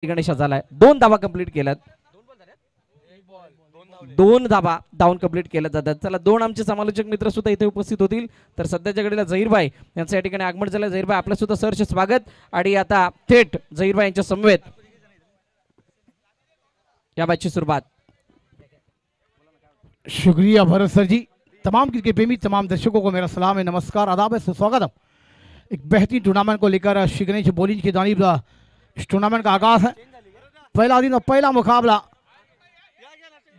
गणेश झालाय 2 धावा कंप्लीट केल्यात 2 धावा डाऊन कंप्लीट केल्या जातात. चला 2 आमचे समालोचक मित्र सुद्धा इथे उपस्थित होतील. तर सध्याच्या घडीला झहीरभाई यांचं या ठिकाणी आगमन झालं. झहीरभाई आपलं सुद्धा सहर्ष स्वागत. आणि आता थेट झहीरभाई यांच्या समवेत या मॅचची सुरुवात. शुक्रिया भरत सर जी। तमाम क्रिकेट प्रेमी तमाम दर्शकों को मेरा सलाम है, नमस्कार, आदाब है, सुस्वागत है। एक बेहतरीन टूर्नामेंट को लेकर श्री गणेश बॉलिंग की जानिब इस टूर्नामेंट का आगाज है। पहला दिन और पहला मुकाबला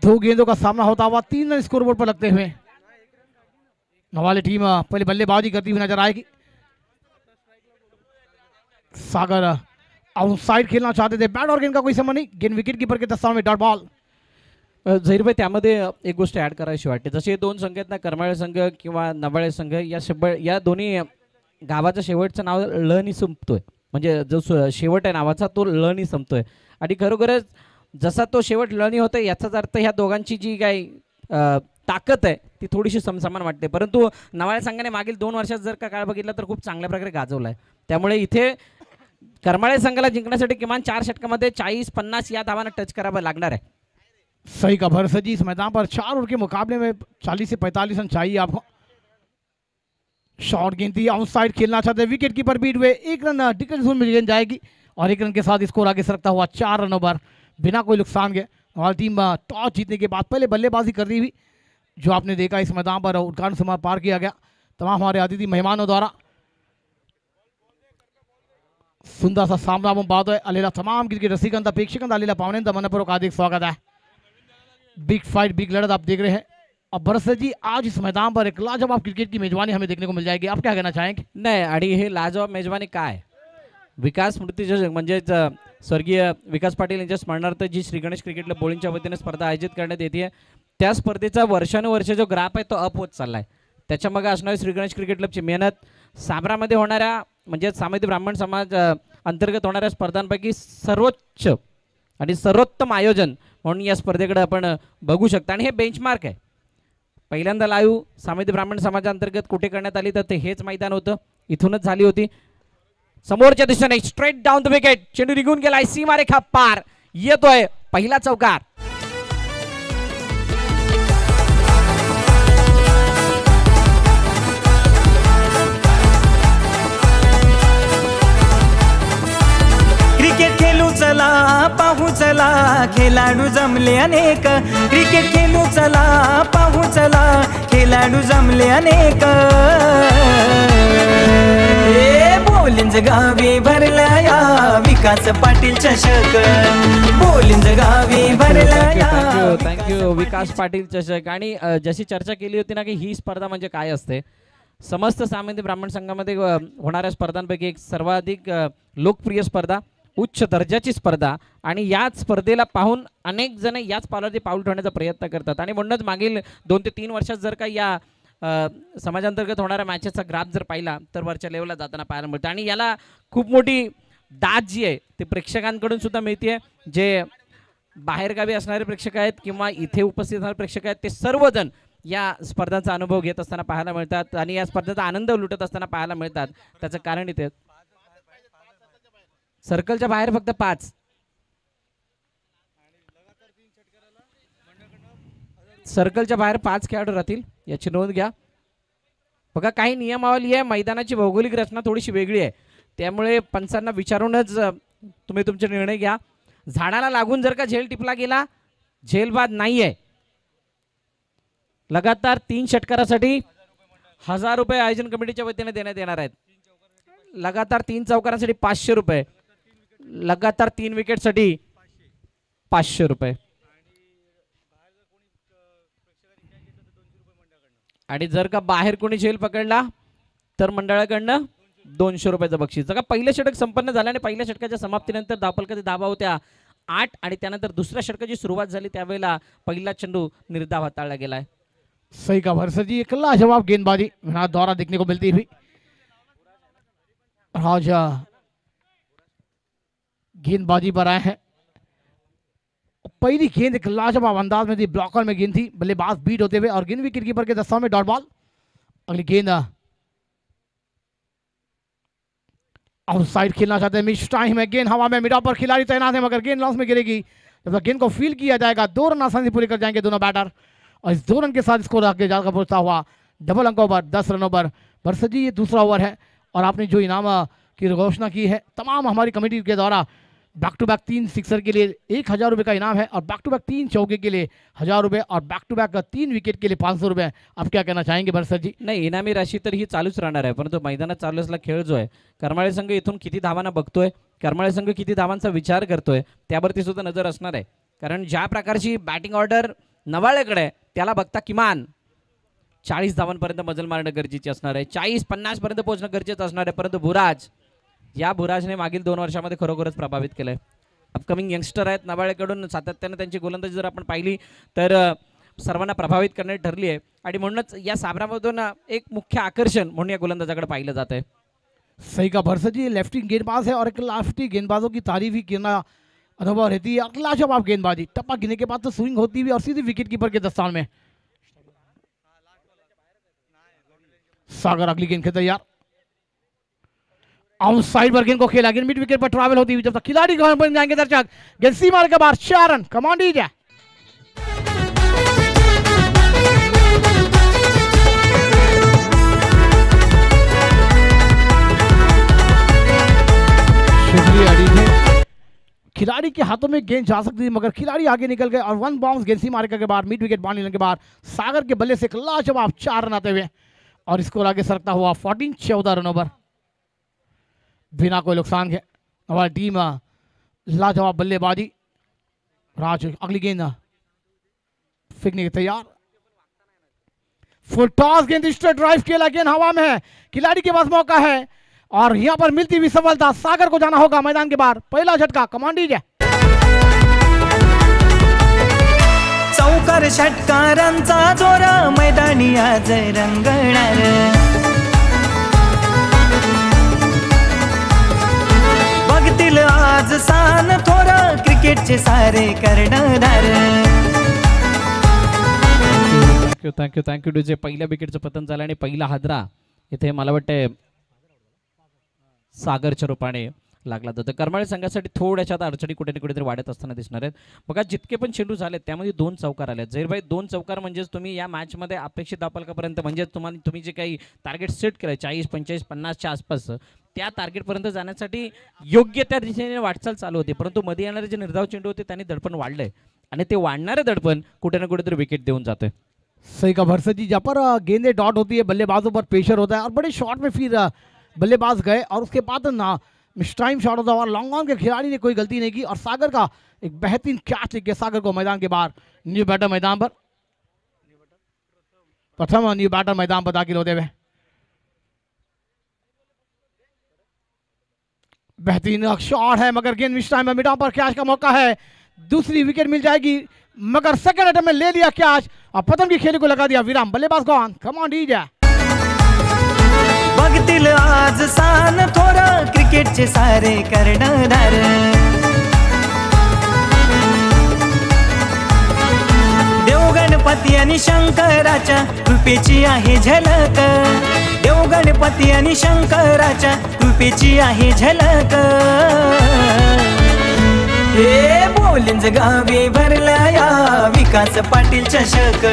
2 गेंदों का सामना होता हुआ 3 रन स्कोरबोर्ड पर लगते हुए नवाली टीम पहले बल्लेबाजी करती हुई नजर आएगी। सागर आउटसाइड खेलना चाहते थे, बैट और गेंद का कोई संबंध नहीं, गेंद विकेट कीपर के दस्तान में डॉट बॉल। झहीरभाई त्यामध्ये एक गोष्ट ऍड करायची वाटते, जसे 2 संघ आहेत ना, करमाळे संघ किंवा नवाळे संघ, या दोन्ही गावाचं शेवटचं नाव लनी संपतोय, म्हणजे जो शेवट आहे नावाचा तो लनी संपतोय. आणि खरोखरच जसा तो शेवट लनी होतोय याचाच अर्थ ह्या दोघांची जी काही ताकद आहे ती थोडीशी समसमान वाटते. परंतु नवाळे संघाने मागील 2 वर्षात जर का काळ बघितला तर खूप चांगल्या प्रकारे गाजवलाय. त्यामुळे इथे करमाळे संघाला जिंकण्यासाठी किमान 4 षटकामध्ये 40-50 या धावांना टच करावं लागणार आहे. सही का भरत जी, इस मैदान पर 4 ओवर के मुकाबले में 40 से 45 रन चाहिए आपको। शॉर्ट गेंद थी, आउटसाइड खेलना चाहते, विकेट कीपर बीट हुए, 1 रन टिकट जोन में गेंद जाएगी और 1 रन के साथ स्कोर आगे सरकता हुआ 4 रनों पर बिना कोई नुकसान के। हमारी टीम टॉस जीतने के बाद पहले बल्लेबाजी कर रही हुई, जो आपने देखा इस मैदान पर उद्घाटन समारोह पार किया गया तमाम हमारे अतिथि मेहमानों द्वारा। सुंदर सा सामना बात है अलेला तमाम क्रिकेट रसिकंद प्रेक्षकंद अलेला पावनेंद मनपूर्वक हार्दिक स्वागत है। बिग फाइट, बिग लड़त आप देख रहे हैं। अब भरत जी, आज इस मैदान पर एक लाजवाब क्रिकेट की मेजबानी हमें देखने को मिल जाएगी, आप क्या कहना चाहेंगे? नाही, आणि हे लाजवाब मेजबानी काय, विकास स्मृती म्हणजेच स्वर्गीय विकास पाटील यांच्या स्मरणार्थ जी श्री गणेश क्रिकेट क्लब बोलिंगच्या वतीने स्पर्धा आयोजित करण्यात येते, त्या स्पर्धेचा वर्षानुवर्ष जो ग्राफ आहे तो अप होत चाललाय. त्याच्या मग असणारी श्री गणेश क्रिकेट क्लबची मेहनत, साबरामध्ये होणाऱ्या म्हणजे सामाजिक ब्राह्मण समाज अंतर्गत होणाऱ्या स्पर्धांपैकी सर्वोच्च आणि सर्वोत्तम आयोजन म्हणून या स्पर्धेकडे आपण बघू शकता. आणि हे बेंचमार्क आहे. पहिल्यांदा लाईव्ह सामाजिक ब्राह्मण समाजाअंतर्गत कुठे करण्यात आली तर ते हेच मैदान होतं, इथूनच झाली होती. समोरच्या दिशेने स्ट्रेट डाऊन द विकेट, चेंडू निघून गेलाय, सीमारेखा पार, येतोय पहिला चौकार. क्रिकेट खेळू चला, पाहू चला, खेळाडू जमले अनेक. क्रिकेट खेळू चला, पाहू चला, खेळाडू जमले अनेक. बोलिंज गावी भरला या विकास पाटील चषक, बोलिंज गावी भरला या. थँक्यू विकास पाटील चषक. आणि जशी चर्चा केली होती ना की ही स्पर्धा म्हणजे काय असते, समस्त सामान्य ब्राह्मण संघामध्ये होणाऱ्या स्पर्धांपैकी एक सर्वाधिक लोकप्रिय स्पर्धा, उच्च दर्जाची स्पर्धा. आणि याच स्पर्धेला पाहून अनेक जण याच पावलावरती पाऊल ठेवण्याचा प्रयत्न करतात. आणि म्हणूनच मागील 2 ते 3 वर्षात जर का या समाजांतर्गत होणाऱ्या मॅचेसचा ग्राफ जर पाहिला तर वरच्या लेवलला जाताना पाहायला मिळतं. आणि याला खूप मोठी दाद जी आहे ते प्रेक्षकांकडून सुद्धा मिळते. जे बाहेरगावी असणारे प्रेक्षक आहेत किंवा इथे उपस्थित असणारे प्रेक्षक आहेत ते सर्वजण या स्पर्धांचा अनुभव घेत असताना पाहायला मिळतात आणि या स्पर्धेचा आनंद लुटत असताना पाहायला मिळतात. त्याचं कारण इथे सर्कलच्या बाहेर फक्त 5, सर्कलच्या बाहेर 5 खेळाडू राहतील, याची नोंद घ्या. बघा, काही नियमावली आहे, मैदानाची भौगोलिक रचना थोडीशी वेगळी आहे, त्यामुळे पंचांना विचारूनच तुम्ही तुमचे निर्णय घ्या. झाडाला लागून जर का झेल टिपला गेला, झेल बाद नाही आहे. लगातार 3 षटकारासाठी 1000 रुपये आयोजन कमिटीच्या वतीने देण्यात येणार आहेत. लगातार 3 चौकारांसाठी 500 रुपये, लगातार 3 विकेटसाठी 500 रुपये. आणि जर का बाहेर कोणी झेल पकडला तर मंडळाकडनं 200 रुपयाचं बक्षीस. जर का पहिलं षटक संपन्न झालं आणि पहिल्या षटकाच्या समाप्तीनंतर धावफलकाची धावा होत्या 8 आणि त्यानंतर दुसऱ्या षटकाची सुरुवात झाली त्यावेळेला पहिला चेंडू निर्धाव हाताळला गेलाय. सही का भरत जी, एक लाजवाब गेंदबाजी द्वारा देखने को मिलती हुई। राजा गेंदबाजी पर आए हैं, पहली गेंद एक लाजवाब अंदाज में थी, ब्लॉकर में गेंद थी, बल्लेबाज बीट होते हुए और गेंद विकेट कीपर के दस्तान में डॉट बॉल। अगली गेंद आउट साइड खेलना चाहते हैं, मिस टाइम है, गेंद हवा में, मिडा पर खिलाड़ी तैनात है मगर गेंद लॉस में गिरेगी। जब तक गेंद को फील किया जाएगा 2 रन आसानी से पूरे कर जाएंगे दोनों बैटर और इस 2 रन के साथ स्कोर आगे जाकर पहुंचता हुआ डबल अंकों पर 10 रनों पर। बरसत जी ये दूसरा ओवर है और आपने जो इनाम की घोषणा की है तमाम हमारी कमेटी के द्वारा बैक टू बैक 3 सिक्सर के लिए 1000 रुपये का इनाम है और बैक टू बैक 3 चौके के लिए 1000 रुपये और बैक टू बैक 3 विकेट के लिए 500 रुपये। आप क्या कहना चाहेंगे बरसत जी? नाही, इनामी राशी तर ही चालूच राहणार आहे, परंतु मैदानात चालू असलेला खेळ जो आहे, करमाळे संघ इथून किती धावांना बघतोय, करमाळे संघ किती धावांचा विचार करतोय त्यावरती सुद्धा नजर असणार आहे. कारण ज्या प्रकारची बॅटिंग ऑर्डर नवाळेकडे त्याला बघता किमान 40 धावांपर्यंत मजल मारणं गरजेचे असणार आहे, 40-50 पर्यंत पोहोचणं गरजेचं असणार आहे. परंतु बुराजने मागील 2 वर्षामध्ये खरोखरच प्रभावित केलंय. अपकमिंग यंगस्टर आहेत नवाळेकडून, सातत्याने त्यांची गोलंदाजी जर आपण पाहिली तर सर्वांना प्रभावित करणे ठरली आहे आणि म्हणूनच या सामन्यामधून एक मुख्य आकर्षण म्हणून या गोलंदाजाकडे पाहिलं जात आहे. सही का भरसत जी, लेफ्टी गेंदबाज है और एक लेफ्टी गेंदबाजों की तारीफ ही करना अनुभव रहती है। लाजवाब गेंदबाजी, टप्पा गिरने के बाद तो स्विंग होती हुई और सीधी विकेट कीपर के दस्तान में। सागर अगली गेंद के तैयार, आउट साइड पर गेंद को खेला, गेंद मिड विकेट पर ट्रैवल होती हुई जब तक खिलाड़ी घर बन जाएंगे दर्शक, गेंद सीमा के बाहर 4 रन। कमान दीजिए खिलाड़ी के हाथों में गेंद जा सकती थी मगर खिलाड़ी आगे निकल गए और 1 बाउंस गेंद सीमा के बाहर मिड विकेट बाउंड्री के बाहर सागर के बल्ले से एक लाजवाब 4 रन आते हुए और स्कोर आगे सरकता हुआ 14 रनों पर बिना कोई नुकसान के। हमारी टीम लाजवाब बल्लेबाजी, राज अगली गेंद फेंकने के तैयार, फुल टॉस, गेंद स्ट्रेट ड्राइव खेला, गेंद हवा में है, खिलाड़ी के पास मौका है और यहां पर मिलती हुई सफलता, सागर को जाना होगा मैदान के बाहर। पहला झटका, कमान दीजिए। चौकार षटकारांचा जोर मैदानी आज रंगणार, बघतील आज सान थोर क्रिकेटचे सारे कर्णधार। Thank you DJ. पहिल्या विकेटचं पतन झालं आणि पहिला हादरा इथे मला वाटतंय सागरच्या रूपाने लागला जातो. करमाळे संघासाठी थोड्याशा आता अडचणी कुठे ना कुठेतरी वाढत असताना दिसणार आहेत. बघा जितके पण चेंडू झाले त्यामध्ये 2 चौकार आले. जहीरभाई 2 चौकार म्हणजेच तुम्ही या मॅचमध्ये अपेक्षित धावफलकापर्यंत म्हणजे तुम्ही जे काही टार्गेट सेट केलं 40, 45, 50च्या आसपास त्या टार्गेटपर्यंत जाण्यासाठी योग्य त्या दिशेने वाटचाल चालू होती, परंतु मध्ये येणारे जे निर्धाव चेंडू होते त्यांनी दडपण वाढलंय आणि ते वाढणारे दडपण कुठे ना कुठेतरी विकेट देऊन जाते. सही का भरसत जी, जहाँ पर गेंदें डॉट होती है बल्लेबाजों पर प्रेशर होता है और बड़े शॉट में फिर बल्लेबाज गए और उसके बाद ना मिस टाइम शॉट होता और लॉन्ग ऑन के खिलाड़ी ने कोई गलती नहीं की और सागर का एक बेहतरीन कैच लेके सागर को मैदान के बाहर न्यू बैटर मैदान पर प्रथम न्यू बैटर मैदान पर दाखिल होते हुए बेहतरीन शॉट है मगर गेंद मिस टाइम में मिडान पर कैच का मौका है, दूसरी विकेट मिल जाएगी मगर सेकंड अटेम्प्ट में ले लिया कैच और प्रथम की खेल को लगा दिया विराम। बल्लेबाज को ऑन, कम ऑन डीजे। बघतील आज सान थोर क्रिकेटचे सारे कर्णधार, देव गणपती आणि शंकराच्या कृपेची आहे झलक, देव गणपती आणि शंकराच्या कृपेची आहे झलक। हे बोलिंज गावी भरला या विकास पाटील चषक,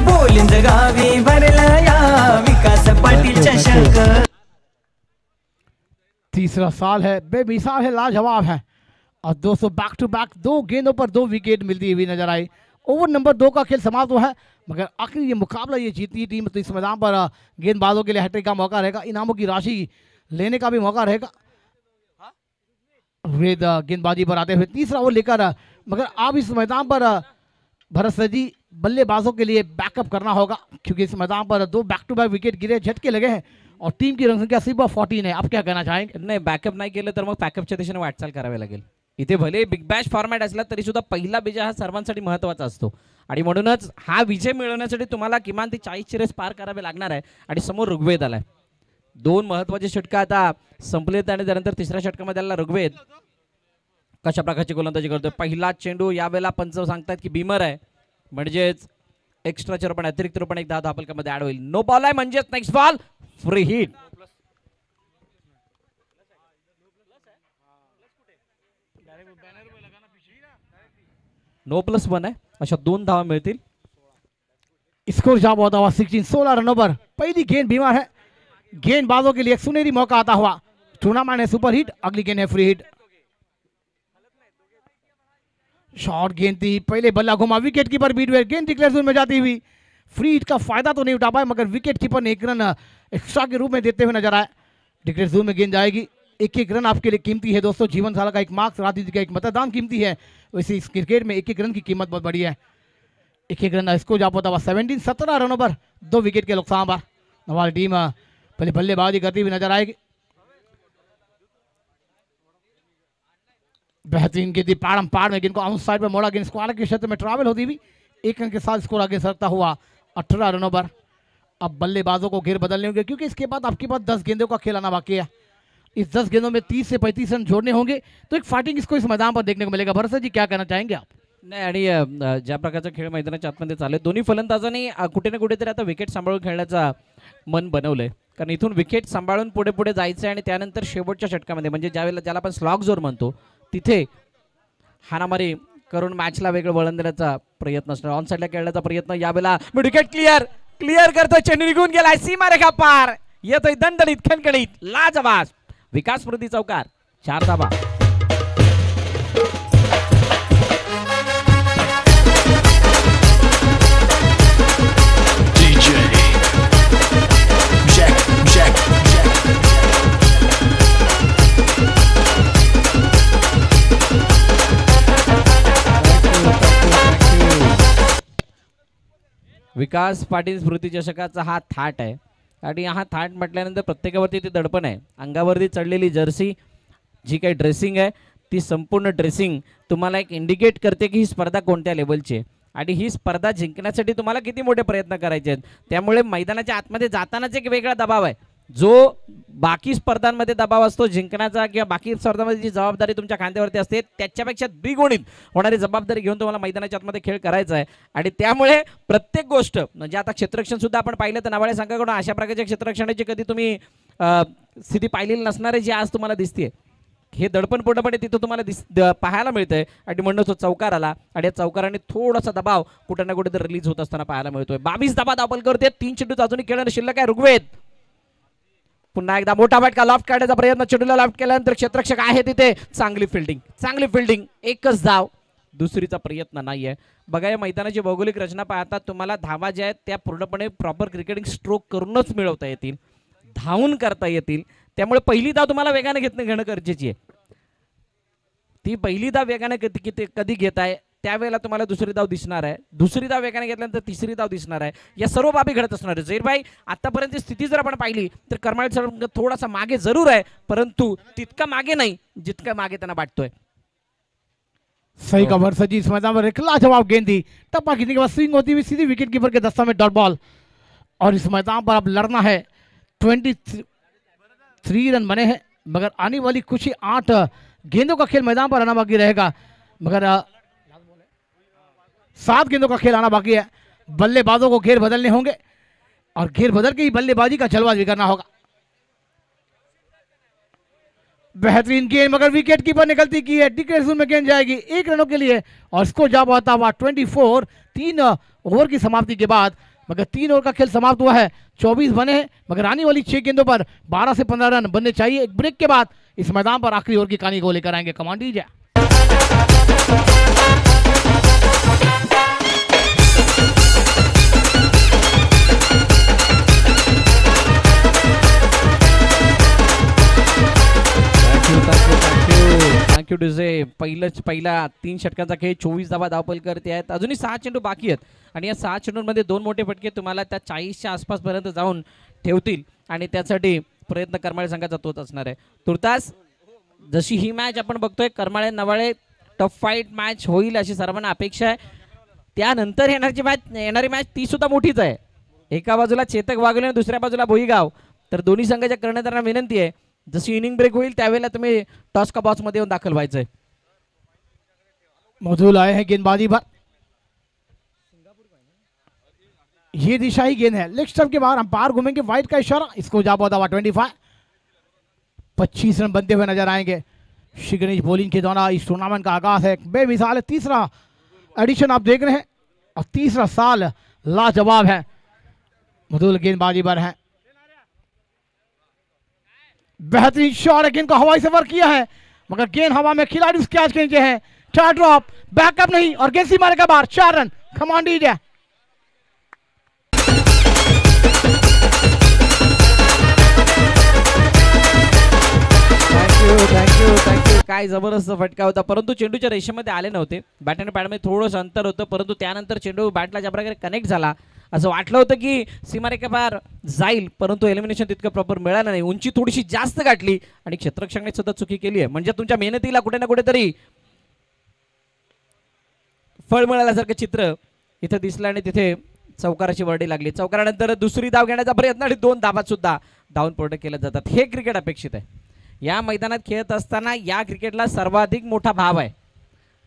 बोलिंज गावी भरला या विकास पाटील चषक। तीसरा साल है, बेमिसाल है, लाजवाब है और 200 बैक टू बैक 2 गेंदों पर 2 विकेट मिलती हुई नजर आई। ओवर नंबर 2 का खेल समाप्त हुआ है मगर आखिर ये मुकाबला ये जीती टीम तो इस मैदान पर गेंदबाजों के लिए हैट्रिक का मौका रहेगा, इनामों की राशि लेने का भी मौका रहेगा। वेद गेंदबाजी पर आते हुए तीसरा ओवर लेकर मगर अब इस मैदान पर भरत सर जी बल्लेबाजों के लिए बैकअप करना होगा क्योंकि इस मैदान पर 2 बैक टू बैक विकेट गिरे, झटके लगे हैं और टीम की रन संख्या सिर्फ 14 है। आप क्या कहना चाहेंगे? नाही, बॅकअप नाही केलं तर मग बॅकअपच्या दिशेने वाटचाल करावी लागेल. इथे भले बिग बॅश फॉर्मॅट असला तरी सुद्धा पहिला विजय हा सर्वांसाठी महत्त्वाचा असतो आणि म्हणूनच हा विजय मिळवण्यासाठी तुम्हाला किमान ती 40 रेस पार करावे लागणार आहे आणि समोर ऋग्वेद आलाय. 2 महत्त्वाचे षटकं आता संपलेत आणि त्यानंतर तिसऱ्या षटकामध्ये आला ऋग्वेद. कशा प्रकारची गोलंदाजी करतोय, पहिला चेंडू यावेळेला पंच सांगतात की बीमर आहे म्हणजेच एक्स्ट्राच्या रूपाने अतिरिक्त रूपाने एक 10 धावफलकामध्ये ऍड होईल. नो बॉल आहे म्हणजेच next ball free hit. No+1 आहे, अशा 2 धावा मिळतील. स्कोर जा बहुत हुआ 16 रनों पर पहली गेंद बीमार है. गेंदबाजों के लिए एक सुनहरी मौका आता हुआ. टूर्नामेंट है सुपर हिट, अगली गेंद है फ्री हिट. शॉर्ट गेंद थी, पहले बल्ला घुमा, विकेट कीपर बीट हुए, गेंद डिक्लेयर जोन में जाती हुई. फ्री हिट का फायदा तो नहीं उठा पाए मगर विकेट कीपर ने 1 रन एक्स्ट्रा के रूप में देते हुए नजर आए. डिक्लेयर जोन में गेंद जाएगी. एक रन आपके लिए कीमती है दोस्तों. जीवन साल का एक मार्क्स, राजनीति का एक मतदान कीमती है. वैसे इस क्रिकेट में एक रन की कीमत बहुत बड़ी है. एक रन इसको जा पाता 17 रनों पर 2 विकेट के नुकसान पर हमारी टीम पहले बल्लेबाजी करती हुई नजर आएगी. बेहतरीन गेंद पाड़ में गेंद को आउट साइड पर मोड़ा, गेंद स्क्वायर के क्षेत्र में ट्रैवल होती हुई 1 रन के साथ स्कोर आगे सरकता हुआ 18 रनों पर. अब बल्लेबाजों को घेर बदलने होंगे क्योंकि इसके बाद आपके पास 10 गेंदों का खेल आना बाकी है. इस 10 गेंदों में 30 से 35 रन जोड़ने होंगे तो एक फाइटिंग इसको इस मैदान पर देखने को मिलेगा. भरत जी क्या कहना चाहेंगे आप? नाही, आणि ज्या प्रकारचा खेळ मैदानाच्या आतमध्ये चालू आहे, दोन्ही फलंदाजांनी कुठे ना कुठेतरी आता विकेट सांभाळून खेळण्याचा मन बनवलंय. कारण इथून विकेट सांभाळून पुढे पुढे जायचं आहे आणि त्यानंतर शेवटच्या षटकामध्ये म्हणजे ज्यावेळेला ज्याला आपण स्लॉग जोर म्हणतो तिथे हाणामारी करून मॅचला वेगळं वळण देण्याचा प्रयत्न असणार. ऑन साईडला खेळण्याचा प्रयत्न, यावेळेला विकेट क्लिअर करतोय, चेंडू निघून गेलाय सीमारेखा पार, येतोय दणदणीत खणखणीत लाजवाब विकास स्मृती चौकार, 4 धावा. विकास पाटील स्मृती चषकाचा हा थाट आहे आणि हा थाट म्हटल्यानंतर प्रत्येकावरती ते दडपण आहे. अंगावरती चढलेली जर्सी, जी काही ड्रेसिंग आहे ती संपूर्ण ड्रेसिंग तुम्हाला एक इंडिकेट करते की ही स्पर्धा कोणत्या लेवलची आहे आणि ही स्पर्धा जिंकण्यासाठी तुम्हाला किती मोठे प्रयत्न करायचे आहेत. त्यामुळे मैदानाच्या आतमध्ये जातानाच एक वेगळा दबाव आहे. जो बाकी स्पर्धांमध्ये दबाव असतो जिंकण्याचा किंवा बाकी स्पर्धांमध्ये जी जबाबदारी तुमच्या खांद्यावरती असते त्याच्यापेक्षा द्विगुणित होणारी जबाबदारी घेऊन तुम्हाला मैदानाच्या आतमध्ये खेळ करायचा आहे. आणि त्यामुळे प्रत्येक गोष्ट म्हणजे आता क्षेत्ररक्षण सुद्धा आपण पाहिलं तर नावाळे संघाकडून अशा प्रकारच्या क्षेत्ररक्षणाची कधी तुम्ही स्थिती पाहिलेली नसणार आहे जी आज तुम्हाला दिसते. हे दडपण पूर्णपणे तिथं तुम्हाला पाहायला मिळतंय आणि म्हणून तो चौकार आला आणि या चौकाराने थोडासा दबाव कुठे ना कुठे रिलीज होत असताना पाहायला मिळतोय. 22 धावा दाखल करते, 3 चेंडू अजूनही खेळणं शिल्लक आहे. ऋग्वेद पुन्हा एकदा मोठा फटका, लॉफ्ट काढण्याचा प्रयत्न, चेंडूला लॉफ्ट केल्यानंतर क्षेत्ररक्षक आहे तिथे, चांगली फिल्डिंग, एकच धाव, दुसरीचा प्रयत्न नाहीये. बघा या मैदानाची भौगोलिक रचना पाहता तुम्हाला धावा ज्या आहेत त्या पूर्णपणे प्रॉपर क्रिकेटिंग स्ट्रोक करूनच मिळवता येतील, धावून करता येतील. त्यामुळे पहिली धाव तुम्हाला वेगाने घेणं गरजेची आहे. ती पहिली धाव वेगाने कधी घेताय त्यावेळेला तुम्हाला दुसरी धाव दिसणार आहे, दुसरी धाव वेगाने घेतल्यानंतर तिसरी धाव दिसणार आहे. या सर्व बाबी घडत असणार आहे. झहीरभाई आतापर्यंत स्थिती जर आपण पाहिली तर करमाळ संघ थोडासा मागे जरूर आहे परंतु तितका मागे नाही जितका मागे त्यांना वाटतोय. सही कवर सजी इस मैदान पर एक लाजवाब गेंद थी, टप्पा खींचने के बाद स्विंग होती हुई सीधी विकेट कीपर के दस्ता में डॉट बॉल. और इस मैदान पर अब लड़ना है. 23 रन बने हैं मगर आने वाली कुछ ही 8 गेंदों का खेल मैदान पर आना बाकी रहेगा. मगर 7 गेंदों का खेल आना बाकी है. बल्लेबाजों को घेर बदलने होंगे और घेर बदल के ही बल्लेबाजी का जलवा भी करना होगा. बेहतरीन गेंद मगर विकेट कीपर ने गलती की है. डिक्लेयर जोन में गेंद जाएगी 1 रनों के लिए और स्कोर जा पाता हुआ 24. 3 ओवर की समाप्ति के बाद मगर 3 ओवर का खेल समाप्त हुआ है. 24 बने हैं मगर आने वाली 6 गेंदों पर 12 से 15 रन बनने चाहिए. एक ब्रेक के बाद इस मैदान पर आखिरी ओवर की कहानी को लेकर आएंगे कमांड दीजिए. Thank you DJ. पहिला 3 षटकांचा खेळ 24 धावा धावपल करते आहेत. अजूनही 6 चेंडू बाकी आहेत आणि या 6 चेंडूंमध्ये 2 मोठे फटके तुम्हाला त्या 40च्या आसपासपर्यंत जाऊन ठेवतील आणि त्यासाठी प्रयत्न करमाळे संघाचा तोच असणार आहे. तुर्तास जशी ही मॅच आपण बघतोय Karmale Navale tough fight match होईल अशी सर्वांना अपेक्षा आहे. त्यानंतर येणारी मॅच ती सुद्धा मोठीच आहे. एका बाजूला चेतक वाघोली आणि दुसऱ्या बाजूला भोईगाव. तर दोन्ही संघाच्या कर्णधारांना विनंती आहे जशी इनिंग ब्रेक होईल त्यावेळेला तुम्ही टॉस का बॉक्स मध्ये येऊन दाखल व्हायचंय. मधुल आए हैं गेंदबाजी पर. ये दिशाही गेंद है, लेग स्टंप के बाहर अंपायर घूमेंगे, वाइड का इशारा, इसको जा पाता हुआ 25 रन बनते हुए नजर आएंगे. श्री गणेश बॉलिंग के द्वारा इस टूर्नामेंट का आगाज है। बेमिसाल है, तीसरा एडिशन आप देख रहे हैं और तीसरा साल लाजवाब है। मधुल गेंदबाजी पर है, बेहतरीन शॉट है, गेंद को हवाई से वर्क किया है मगर गेंद हवा में, खिलाड़ी उसके आज के नीचे है। 4 ड्रॉप, बैकअप नहीं और गेंद सीमा के बाहर। 4 रन, कमान दीजिए। थँक्यू। काय जबरदस्त फटका होता, परंतु चेंडूच्या रेषेमध्ये आले नव्हते. बॅट आणि पॅडमध्ये थोडंसं अंतर होतं, परंतु त्यानंतर चेंडू बॅटला ज्या प्रकारे कनेक्ट झाला, असं वाटलं होतं की सीमारेखेपार जाईल, परंतु एलिमिनेशन तितकं प्रॉपर मिळालं नाही. उंची थोडीशी जास्त गाठली आणि क्षेत्ररक्षकाने सुद्धा चुकी केली आहे. म्हणजे तुमच्या मेहनतीला कुठे ना कुठेतरी फळ मिळाल्यासारखं चित्र इथं दिसलं आणि तिथे चौकाराची वर्डी लागली. चौकारानंतर दुसरी धाव घेण्याचा प्रयत्न आणि 2 धाबात सुद्धा धावून पूर्ण केले जातात. हे क्रिकेट अपेक्षित आहे. या मैदानात खेळत असताना या क्रिकेटला सर्वाधिक मोठा भाव आहे.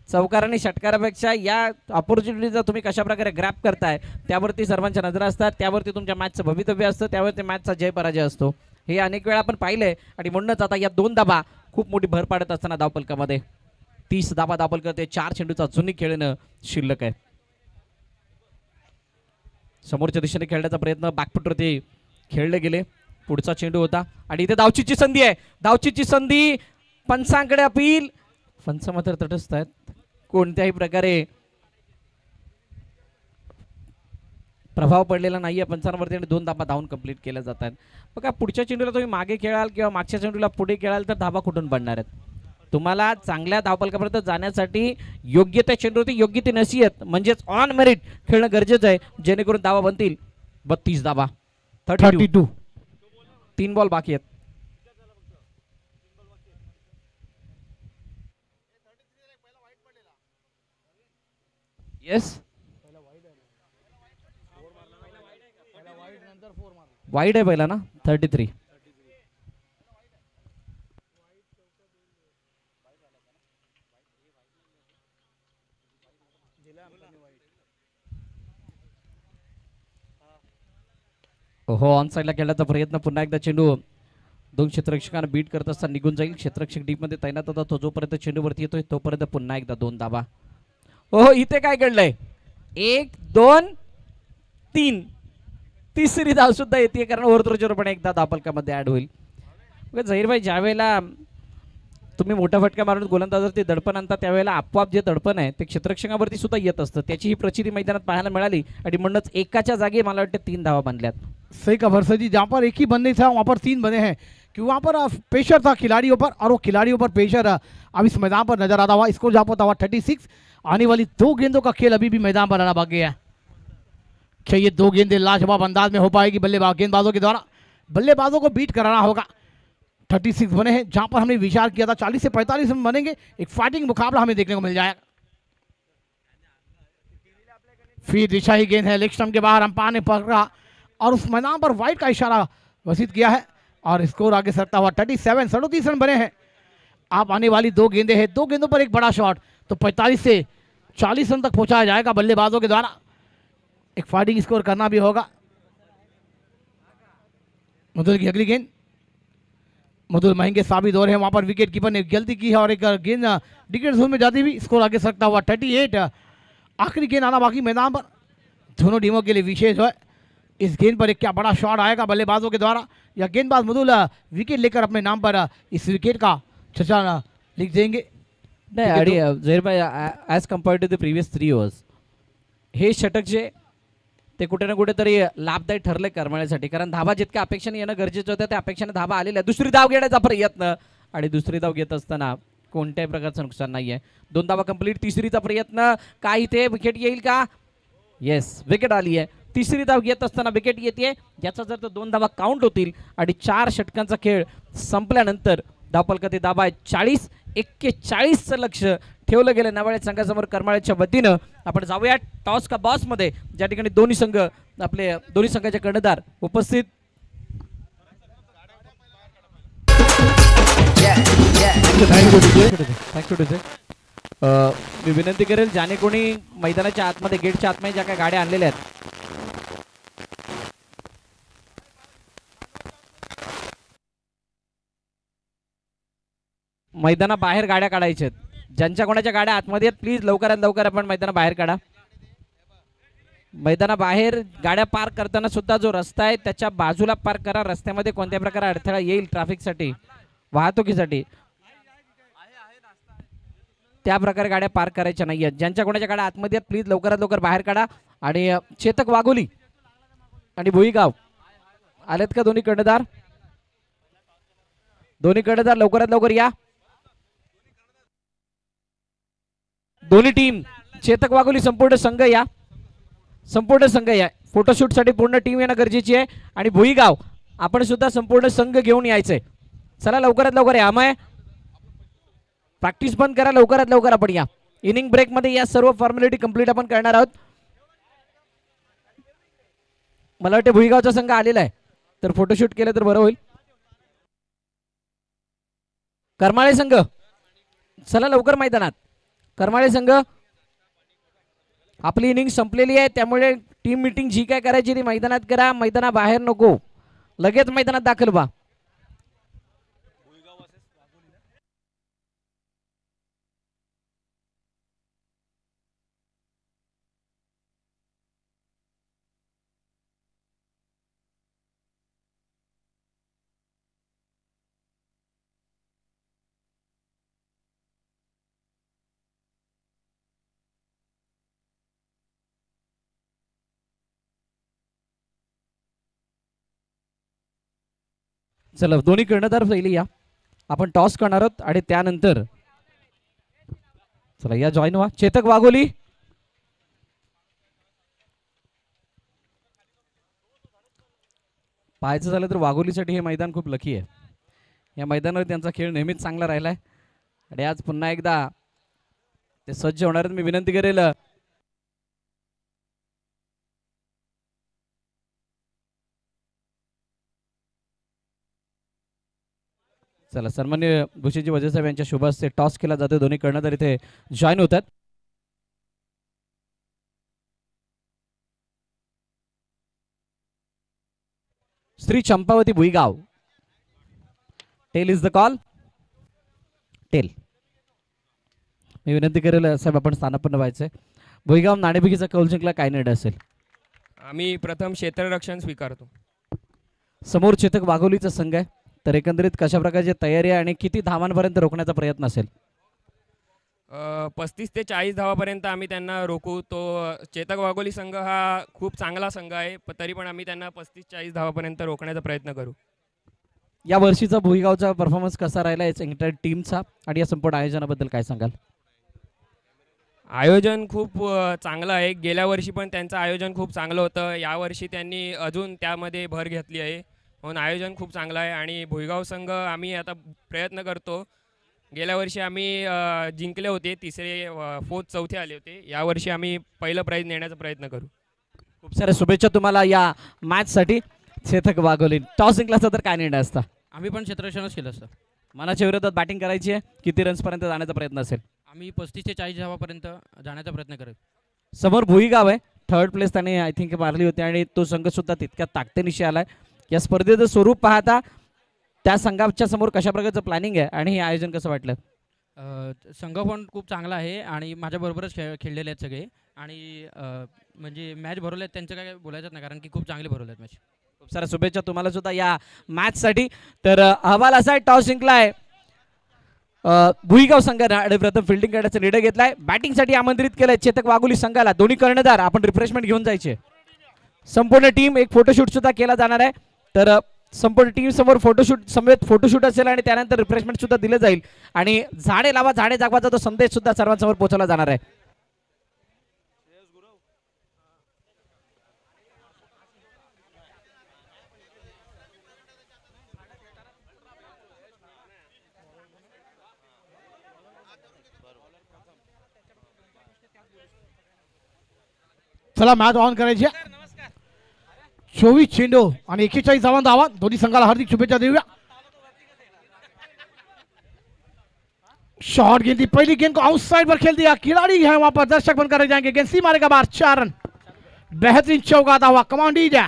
चौकार आणि षटकारापेक्षा या ऑपॉर्च्युनिटीचा तुम्ही कशा प्रकारे ग्रॅप करताय त्यावरती सर्वांच्या नजरा असतात, त्यावरती तुमच्या मॅचचं भवितव्य असतं, त्यावरती मॅचचा जय पराजय असतो. हे अनेक वेळा आपण पाहिलंय आणि म्हणूनच आता या 2 धाबा खूप मोठी भर पाडत असताना धावपलकामध्ये 30 धाबा धावपलक ते 4 चेंडूचा अजूनही खेळणं शिल्लक आहे. समोरच्या दिशेने खेळण्याचा प्रयत्न बॅकफुटवरती खेळले गेले. पुढचा चेंडू होता आणि इथे धावचीची संधी आहे. धावचीची संधी, पंचांकडे अपील. पंच मात्र तटस्थ आहेत, कोणत्याही प्रकारे प्रभाव पडलेला नाहीये पंचांवरती आणि 2 धाबा धावून कंप्लीट केल्या जात आहेत. बघा, पुढच्या चेंडूला तुम्ही मागे खेळाल किंवा मागच्या चेंडूला पुढे खेळाल तर धाबा कुठून पडणार आहेत. तुम्हाला चांगल्या धावपलकापर्यंत जाण्यासाठी योग्य त्या चेंडूवरती योग्य ती नसीहत म्हणजेच ऑन मेरिट खेळणं गरजेचं आहे, जेणेकरून धावा बनतील. 32 धाबा, 32. 3 बॉल बाकी आहेत. येस, वाईड आहे पहिला ना. 33. हो, ऑन साईडला खेळण्याचा प्रयत्न. पुन्हा एकदा चेंडू 2 क्षेत्ररक्षकांना बीट करत असताना निघून जाईल. क्षेत्ररक्षक डीप मध्ये तैनात होता, तो जोपर्यंत चेंडूवरती येतोय तोपर्यंत पुन्हा एकदा 2 धाबा. हो, इथे काय घडलंय? 1 2 3 तिसरी धाव सुद्धा येते, कारण ओव्हरथ्रोचर पण एकदा धावपलकामध्ये ऍड होईल. झहीर भाई, ज्या वेळेला तुम्ही मोठा फटका मारून गोलंदाजावरती दडपण आणता त्यावेळेला आपोआप जे दडपण आहे ते क्षेत्ररक्षकावरती सुद्धा येत असतं. त्याची ही प्रचिती मैदानात पाहायला मिळाली आणि म्हणूनच एकाच्या जागी मला वाटतं 3 धावा बनल्यात. सही का भरसा जी, जहाँ पर एक ही बनने था वहाँ पर 3 बने हैं, कि वहाँ पर प्रेशर था खिलाड़ियों पर और वो खिलाड़ियों पर प्रेशर अब इस मैदान पर नजर आता हुआ. स्कोर जहाँ पर था 36. आने वाली 2 गेंदों का खेल अभी भी मैदान पर आना बाकी है. क्या ये 2 गेंदें लाजवाब अंदाज में हो पाएगी गेंदबाजों के द्वारा? बल्लेबाजों को बीट कराना होगा. 36 बने हैं, जहाँ पर हमने विचार किया था 40 से 45 रन बनेंगे. एक फाइटिंग मुकाबला हमें देखने को मिल जाएगा. फिर दिशा ही गेंद है, लेग स्टंप के बाहर अंपायर ने पकड़ा और उस मैदान पर वाइड का इशारा वसीत किया है और स्कोर आगे सरता हुआ 37. 37 रन बने हैं. आप आने वाली 2 गेंदें हैं, 2 गेंदों पर एक बड़ा शॉट, तो 45 से 40 रन तक पहुंचाया जाएगा बल्लेबाजों के द्वारा. एक फाइटिंग स्कोर करना भी होगा. मधुल की अगली गेंद, मधुल महंगे साबित हो रहे हैं. वहां पर विकेट कीपर ने गलती की है और एक गेंद डिकेट जोन में जाती हुई. स्कोर आगे सकता हुआ 38. आखिरी गेंद आना बाकी मैदान पर. दोनों टीमों के लिए विशेष है इस गेंद पर एक क्या बड़ा शॉट आएगा बल्लेबाजों के द्वारा, या गेंदबाज मधुल विकेट लेकर अपने नाम पर इस विकेट का चर्चा लिख देंगे. नाही, आणि झहीर भाई, as compared to the previous 3 overs हे षटक जे ते कुठे ना कुठेतरी लाभदायी ठरले करमाळ्यासाठी, कारण धाबा जितक्या अपेक्षाने येणं गरजेचं होतं त्या अपेक्षाने धाबा आलेल्या. दुसरी धाव घेण्याचा प्रयत्न आणि दुसरी धाव घेत असताना कोणत्याही प्रकारचं नुकसान नाही आहे. 2 धावा कंप्लीट. तिसरीचा प्रयत्न, काय इथे विकेट येईल का? येस, विकेट आली आहे. तिसरी धाव घेत असताना विकेट येते. याचा जर 2 धावा काउंट होतील आणि 4 षटकांचा खेळ संपल्यानंतर धावपलकातील धाबा आहे 40. 41चं लक्ष ठेवलं गेलं नवाळे संघासमोर करमाळ्याच्या वतीनं. आपण जाऊया टॉस का बॉस मध्ये, ज्या ठिकाणी दोन्ही संघाचे कर्णधार उपस्थित. थँक्यू टू मी विनंती करेल ज्याने कोणी मैदानाच्या आतमध्ये गेटच्या आतमध्ये ज्या काही गाड्या आणलेल्या आहेत मैदानाबाहेर गाड्या काढायच्या आहेत. ज्यांच्या कोणाच्या गाड्या आतमध्ये आहेत प्लीज लवकरात लवकर आपण मैदानाबाहेर काढा. मैदानाबाहेर गाड्या पार्क करताना सुद्धा जो रस्ता आहे त्याच्या बाजूला पार्क करा. रस्त्यामध्ये कोणत्या प्रकारे अडथळा येईल ट्रॅफिकसाठी, वाहतुकीसाठी, त्या प्रकारे गाड्या पार्क करायच्या नाही आहेत. ज्यांच्या कोणाच्या गाड्या आतमध्ये आहेत प्लीज लवकरात लवकर बाहेर काढा. आणि चेतक वाघोली आणि भुईगाव आलेत का दोन्ही कर्णधार? दोन्ही कर्णधार लवकरात लवकर या. दोन्ही टीम चेतक वाघोली संपूर्ण संघ या, संपूर्ण संघ या. फोटोशूट साठी पूर्ण टीम येणं गरजेची आहे. आणि भुईगाव आपण सुद्धा संपूर्ण संघ घेऊन यायचंय. चला लवकरात लवकर या. अमय प्रॅक्टिस बंद करा, लवकरात लवकर आपण या. इनिंग ब्रेक मध्ये या सर्व फॉर्मॅलिटी कंप्लीट आपण करणार आहोत. मला वाटते भुईगावचा संघ आलेला आहे तर फोटोशूट केलं तर बरं होईल. करमाळे संघ चला लवकर मैदानात. करमाळे संघ आपली इनिंग संपलेली आहे त्यामुळे टीम मीटिंग जी काय करायची ती मैदानात करा. मैदानाबाहेर नको, लगेच मैदानात दाखल व्हा. चला दोन्ही कर्णधार पहिले या. आपण टॉस करणार आहोत आणि त्यानंतर चला या जॉईन व्हा. चेतक वाघोली पाहायचं झालं तर वाघोलीसाठी हे मैदान खूप लकी आहे. या मैदानावर त्यांचा खेळ नेहमीच चांगला राहिलाय आणि आज पुन्हा एकदा ते सज्ज होणार आहेत. मी विनंती करेल चला सन्मान्य भूषणजी वजे साहेब यांच्या शुभ हस्ते टॉस केला जातो. दोन्ही कर्णधार इथे जॉईन होतात. Shri Champavati Bhuigaon. Tail is the call. Tail. मी विनंती करेल साहेब आपण स्थानापन्न व्हायचंय. भुईगाव नाणेफेकीचा कौल जिंकला, काय निर्णय असेल? आम्ही प्रथम क्षेत्ररक्षण स्वीकारतो. समोर चेतक वाघोलीचा संघ आहे तर एकंदरीत कशा प्रकारची तयारी आहे आणि किती धावांपर्यंत रोखण्याचा प्रयत्न असेल? 35 ते 40 धावापर्यंत आम्ही त्यांना रोखू. तो चेतक वाघोली संघ हा खूप चांगला संघ आहे तरी पण आम्ही त्यांना 35-40 धावापर्यंत रोखण्याचा प्रयत्न करू. या वर्षीचा भुईगावचा परफॉर्मन्स कसा राहिला याचा एंटायर टीमचा आणि या संपूर्ण आयोजनाबद्दल काय सांगाल? आयोजन खूप चांगलं आहे. गेल्या वर्षी पण त्यांचं आयोजन खूप चांगलं होतं. यावर्षी त्यांनी अजून त्यामध्ये भर घेतली आहे म्हणून आयोजन खूप चांगलं आहे. आणि भुईगाव संघ आम्ही आता प्रयत्न करतो. गेल्या वर्षी आम्ही जिंकले होते, 3रे 4th 4थे आले होते. यावर्षी आम्ही पहिलं प्राइज नेण्याचा प्रयत्न करू. खूप साऱ्या शुभेच्छा तुम्हाला या मॅचसाठी. चेतक वाघोली टॉस जिंकला तर काय निर्णय असता? आम्ही पण क्षेत्ररक्षणच केलं असतं. मनाच्या विरोधात बॅटिंग करायची आहे. किती रन्सपर्यंत जाण्याचा प्रयत्न असेल? आम्ही 35 ते 40 धावापर्यंत जाण्याचा प्रयत्न करू. समोर भुईगाव आहे, 3rd प्लेस त्याने आय थिंक मारली होती आणि तो संघ सुद्धा तितक्या ताकदीनिशी आलाय. या स्पर्धेचं स्वरूप पाहता त्या संघाच्या समोर कशा प्रकारचं प्लॅनिंग आहे आणि हे आयोजन कसं वाटलं? संघ पण खूप चांगला आहे आणि माझ्याबरोबरच खेळलेले आहेत सगळे आणि म्हणजे मॅच भरवले आहेत त्यांचं काय बोलायचं नाही कारण की खूप चांगले भरवले आहेत मॅच. खूप साऱ्या शुभेच्छा तुम्हाला सुद्धा या मॅचसाठी. तर अहवाल असा आहे टॉस जिंकलाय भुईगाव संघाने प्रथम फिल्डिंग करण्याचा निर्णय घेतलाय. बॅटिंगसाठी आमंत्रित केलंय चेतक वाघोली संघाला. दोन्ही कर्णधार आपण रिफ्रेशमेंट घेऊन जायचे. संपूर्ण टीम एक फोटोशूट सुद्धा केला जाणार आहे. तर संपूर्ण टीम समोर फोटोशूट समेत फोटोशूट असेल आणि त्यानंतर रिफ्रेशमेंट सुद्धा दिलं जाईल आणि झाडे लावा झाडे जागवाचा तो संदेश सुद्धा सर्वांसमोर पोहोचवला जाणार आहे. चला मॅच ऑन करायची. 24 चेंडू आणि 41 धावांचा आवाज. दोन्ही संघाला हार्दिक शुभेच्छा देऊया. शॉट गेंद थी, पहली गेंद को आउटसाइड पर खेल दिया. खिलाड़ी है वहां पर, दर्शक बनकर रह जाएंगे. गेंद सी मारेगा बाहर. 4 रन. बेहतरीन चौका आता हुआ. कमांड दीजिए.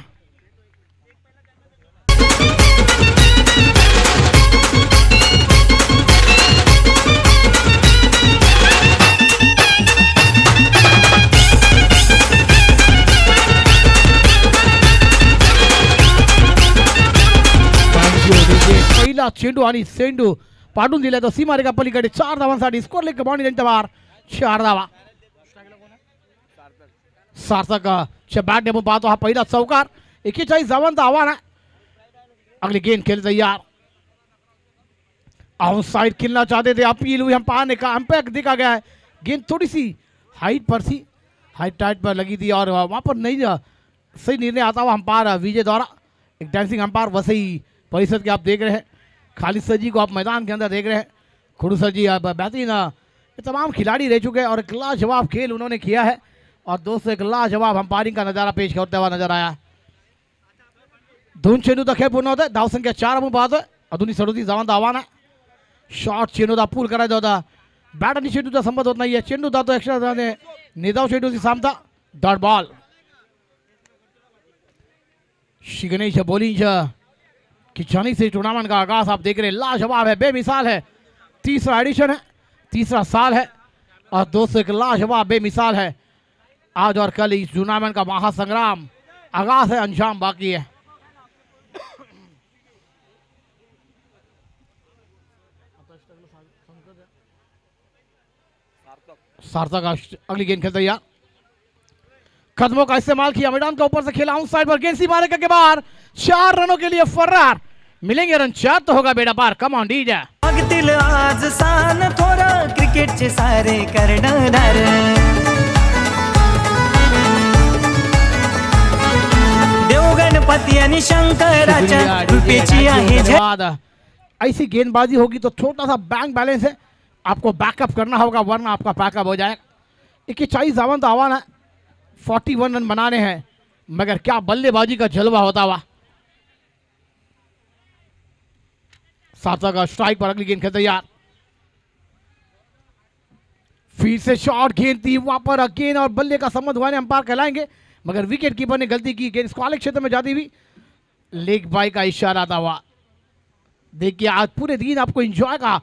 पहिला चेंडू आणि चेंडू पाडून दिला तो सीमारेखा पलीकडे 4 धावांसाठी स्कोर लेग कमांड त्यांच्या बार 4 धावा. सार्थकच्या बॅट आपण पाहतो हा पहिला चौकार 41 धावांचा आव्हान आहे. अगली गेंद खेल तैयार. आउट साइड खेलना चाहते थे, अपील हुई अंपायर ने कहा, अंपायर देखा गया है गेंद थोड़ी सी हाइट पर थी, हाइट टाइट पर लगी थी और वहां पर नहीं सही निर्णय आता हुआ अंपायर विजय द्वारा. एक डांसिंग अंपायर वसई परिषद के आप देख रहे हैं. खालिद सर जी को आप मैदान के अंदर देख रहे हैं. खुड़ू सर जी अब बेहतरीन ये तमाम खिलाड़ी रह चुके हैं और एक लाजवाब खेल उन्होंने किया है और दोस्तों एक लाजवाब अंपायरिंग का नजारा पेश करते हुआ नजर आया. 2 चेंडूचा खेळ पूर्ण होतोय. धावसंख्या 4 आपण पाहतोय. अजूनही 37 धावांचं आव्हान आहे. शॉर्ट चेंडूचा पूल करायचा होता. बॅट आणि चेंडूचा संबंध होत नाहीये. चेंडू जातो एक्स्ट्रा जाने निदाव चेंडूची सामता डॉट बॉल. शिगनेश बॉलिंग किचानी से टूर्नामेंट का आगाज आप देख रहे हैं. लाजवाब है, बेमिसाल है. तीसरा एडिशन है, तीसरा साल है और दोस्तों एक लाजवाब बेमिसाल है. आज और कल इस टूर्नामेंट का महासंग्राम आगाज है, अंजाम बाकी है. सार्थक अगली गेंद खेलते यार. कदमों का इस्तेमाल किया, मैदान का ऊपर से खेला, आउट साइड पर गेंद सी मारे के बाद 4 रनों के लिए फर्रार. मिलेंगे रन 4 तो होगा बेड़ा पार. कम ऑन डीजे. मागतील आज सान थोरा क्रिकेटचे सारे कर्णधार. देव गणपती आणि शंकराच्या कृपेची आहे झलक. ऐसी गेंदबाजी होगी तो छोटा सा बैंक बैलेंस है, आपको बैकअप करना होगा वरना आपका पैकअप हो जाएगा. 41 धावन का आह्वान है, 41 रन बनाने हैं मगर क्या बल्लेबाजी का जलवा होता हुआ. सार्थक स्ट्राइक पर अगली गेंद खेलते तैयार. फिर से शॉर्ट गेंद थी वहां पर गेंद और बल्ले का संबंध हुआ, अंपायर कहलाएंगे मगर विकेट कीपर ने गलती की. गेंद स्क्वालिक क्षेत्र में जाती हुई लेग बाय का इशारा था हुआ. देखिए आज पूरे दिन आपको एंजॉय का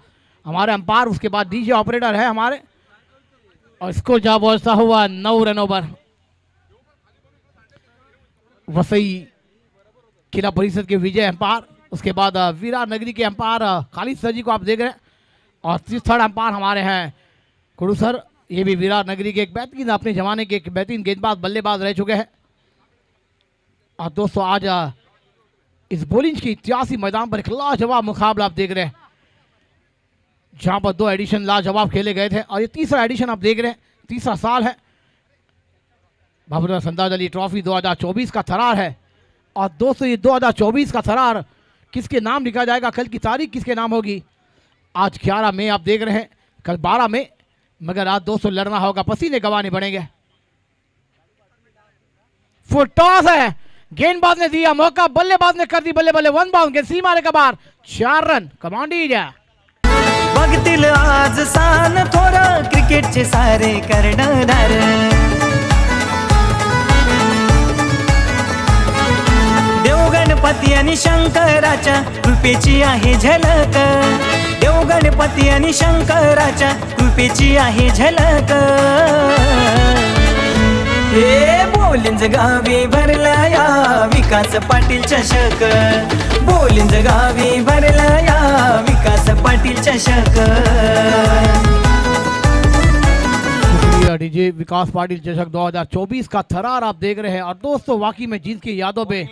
हमारे अंपायर, उसके बाद डीजे ऑपरेटर है हमारे और इसको जा पहुंचता हुआ 9 रनों पर. वसई किला परिषद के विजय अंपायर, उसके बाद विराट नगरी के अंपायर खालिद सर जी को आप देख रहे हैं और थर्ड अंपायर हमारे हैं कुड़ू सर. ये भी विराट नगरी के एक बेहतरीन अपने जमाने के एक बेहतरीन गेंदबाज बल्लेबाज रह चुके हैं. और दोस्तों आज इस बॉलिंग के इतिहासी मैदान पर एक लाजवाब मुकाबला आप देख रहे हैं जहां पर 2 एडिशन लाजवाब खेले गए थे और ये तीसरा एडिशन आप देख रहे हैं, तीसरा साल है. बाबूराव संदाज अली ट्रॉफी 2024 का थरार है और दोस्तों ये 2024 का थरार किसके नाम लिखा जाएगा, कल की तारीख किसके नाम होगी. आज 11 मई आप देख रहे हैं, कल 12 मई, मगर आज दोस्तों लड़ना होगा, पसीने गंवाने पड़ेंगे. फुट टॉस है, गेंदबाज ने दिया मौका, बल्लेबाज ने कर दी बल्ले बल्ले 1 बाउंड. गेंद सीमा के बाहर 4 रन. कमांड दीजिए. बघतील आज सान थोरा क्रिकेटचे सारे कर्णधार. देव गणपती आणि शंकराच्या कृपेची आहे झलक. देव गणपती आणि शंकराच्या कृपेची आहे झलक. हे बोलिंज गावी भरला या विकास पाटील चषक. बोलिंज गावी भरला या विकास पाटील चषक. शुक्रिया डीजे. विकास पाटिल चषक 2024 का थरार आप देख रहे हैं और दोस्तों वाकई में जिनकी यादों पे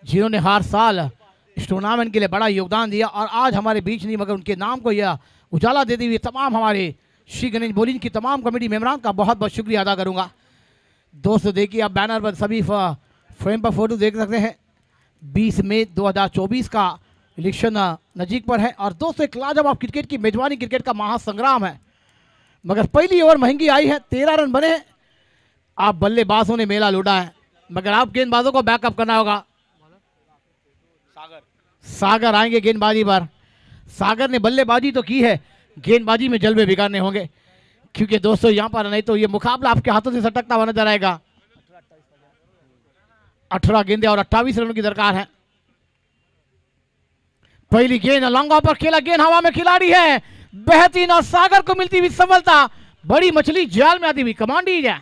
जिन्होंने हर साल इस टूर्नामेंट के लिए बड़ा योगदान दिया और आज हमारे बीच नहीं मगर उनके नाम को यह उजाला देते हुए तमाम हमारे श्री गणेश बॉलिंग की तमाम कमेटी मेंबरान का बहुत बहुत शुक्रिया अदा करूंगा. दोस्तों देखिए आप बैनर पर सभी फ्रेम पर फोटो देख सकते हैं. 20 मई 2024 का इलेक्शन नजीक पर है और दोस्तों एक लाजवाब क्रिकेट की मेजबानी, क्रिकेट का महासंग्राम है मगर पहली ओवर महंगी आई है. 13 रन बने. आप बल्लेबाजों ने मेला लूटा है मगर आप गेंदबाजों को बैकअप करना होगा. सागर आएंगे गेंदबाजी पर. सागर ने बल्लेबाजी तो की है, गेंदबाजी में जलवे बिगाड़ने होंगे क्योंकि दोस्तों यहां पर नहीं तो ये मुकाबला आपके हाथों से सटकता हुआ नजर आएगा. 18 गेंदे और 28 रनों की दरकार है. पहली गेंद लॉन्ग ऑफ पर खेला, गेंद हवा में, खिलाड़ी है बेहतरीन और सागर को मिलती हुई सफलता. बड़ी मछली जाल में आती हुई. कमांड दीजिए.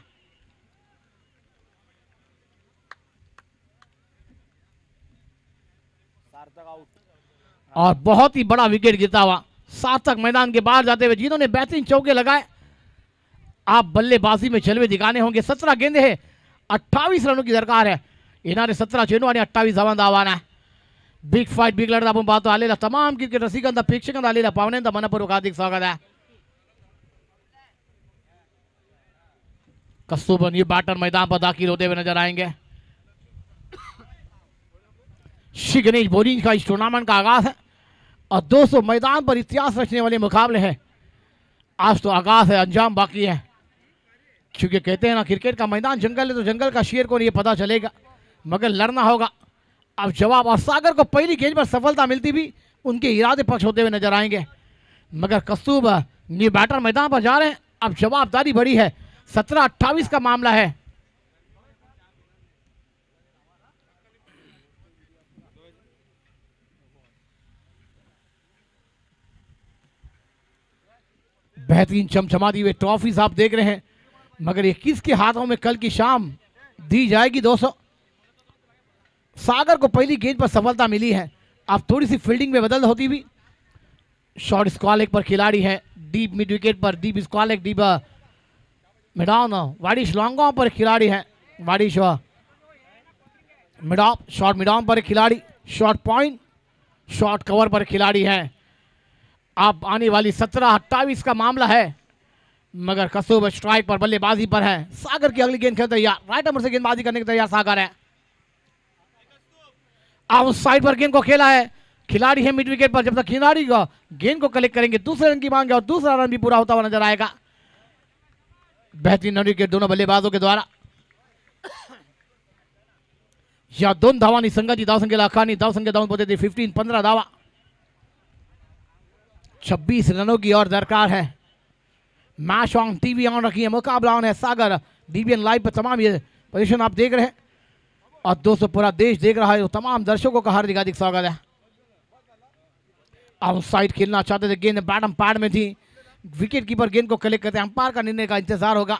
और बहुत ही बड़ा विकेट गिरता हुआ सार्थक मैदान के बाहर जाते हुए, जिन्होंने बेहतरीन चौके लगाए। आप बल्लेबाजी में जलवे दिखाने होंगे। 17 गेंदे हैं, 28 रनों की दरकार है। इन्होंने 17 चेंडू आणि 28 धावांचा आव्हान आहे. बिग फाईट बिग लढत आपण पाहतो. आलेला तमाम क्रिकेट रसिकांचा प्रेक्षकांचा आलेला पाहुण्यांचा मनपूर्वक हार्दिक स्वागत आहे. कस्तूरबा न्यू बैटर मैदान पर दाखिल होते हुए नजर आएंगे. श्री गणेश बोलिंग का इस टूर्नामेंट का आगाज है और दोस्तों मैदान पर इतिहास रचने वाले मुकाबले हैं. आज तो आगाज है, अंजाम बाकी है. क्योंकि कहते हैं ना, क्रिकेट का मैदान जंगल है तो जंगल का शेर को नहीं पता चलेगा, मगर लड़ना होगा. अब जवाब, और सागर को पहली गेंद पर सफलता मिलती भी उनके इरादे पक्ष होते हुए नजर आएंगे. मगर कस्तूरबा न्यू बैटर मैदान पर जा रहे हैं. अब जवाबदारी बड़ी है. 17-28 का मामला है. बेहतरीन चमचमाती हुए ट्रॉफीज आप देख रहे हैं, मगर ये किसके हाथों में कल की शाम दी जाएगी दोस्तों. सागर को पहली गेंद पर सफलता मिली है. अब थोड़ी सी फील्डिंग में बदल होती भी. शॉर्ट स्क्वायर लेग पर खिलाड़ी है, डीप मिड विकेट पर deep square leg, deep mid on वाडिश लॉन्ग ऑन पर खिलाड़ी है. वाडिश mid off short mid on पर खिलाड़ी, शॉर्ट पॉइंट शॉर्ट कवर पर खिलाड़ी है. अब आने वाली 17-28 का मामला है, मगर कस्तूरबा स्ट्राइक पर बल्लेबाजी पर है. सागर की अगली गेंद खेलते तैयार, राइट नंबर से गेंदबाजी करने के तैयार सागर है. अब उस साइड पर गेंद को खेला है, खिलाड़ी है मिड विकेट पर. जब तक खिलाड़ी को गेंद को कलेक्ट करेंगे, दूसरे रन की मांग है और दूसरा रन भी पूरा होता हुआ नजर आएगा. बेहतरीन रन विकेट दोनों बल्लेबाजों के द्वारा. या 2 धावांनी संघाची धावसंख्येला अखानी धावसंख्या धावून पोहोचते 15 धावा. 26 रनों की और दरकार है. मैच ऑन टीवी ऑन रखी है, मुकाबला ऑन है. सागर डीबीएन लाइव पर तमाम ये पोजीशन आप देख रहे हैं और दोस्तों पूरा देश देख रहा है. तो तमाम दर्शकों का हार्दिक हार्दिक स्वागत है. आउट साइड खेलना चाहते थे, गेंद बैटम पैड में थी. विकेट कीपर गेंद को कलेक्ट करते हैं. अंपायर का निर्णय का इंतजार होगा.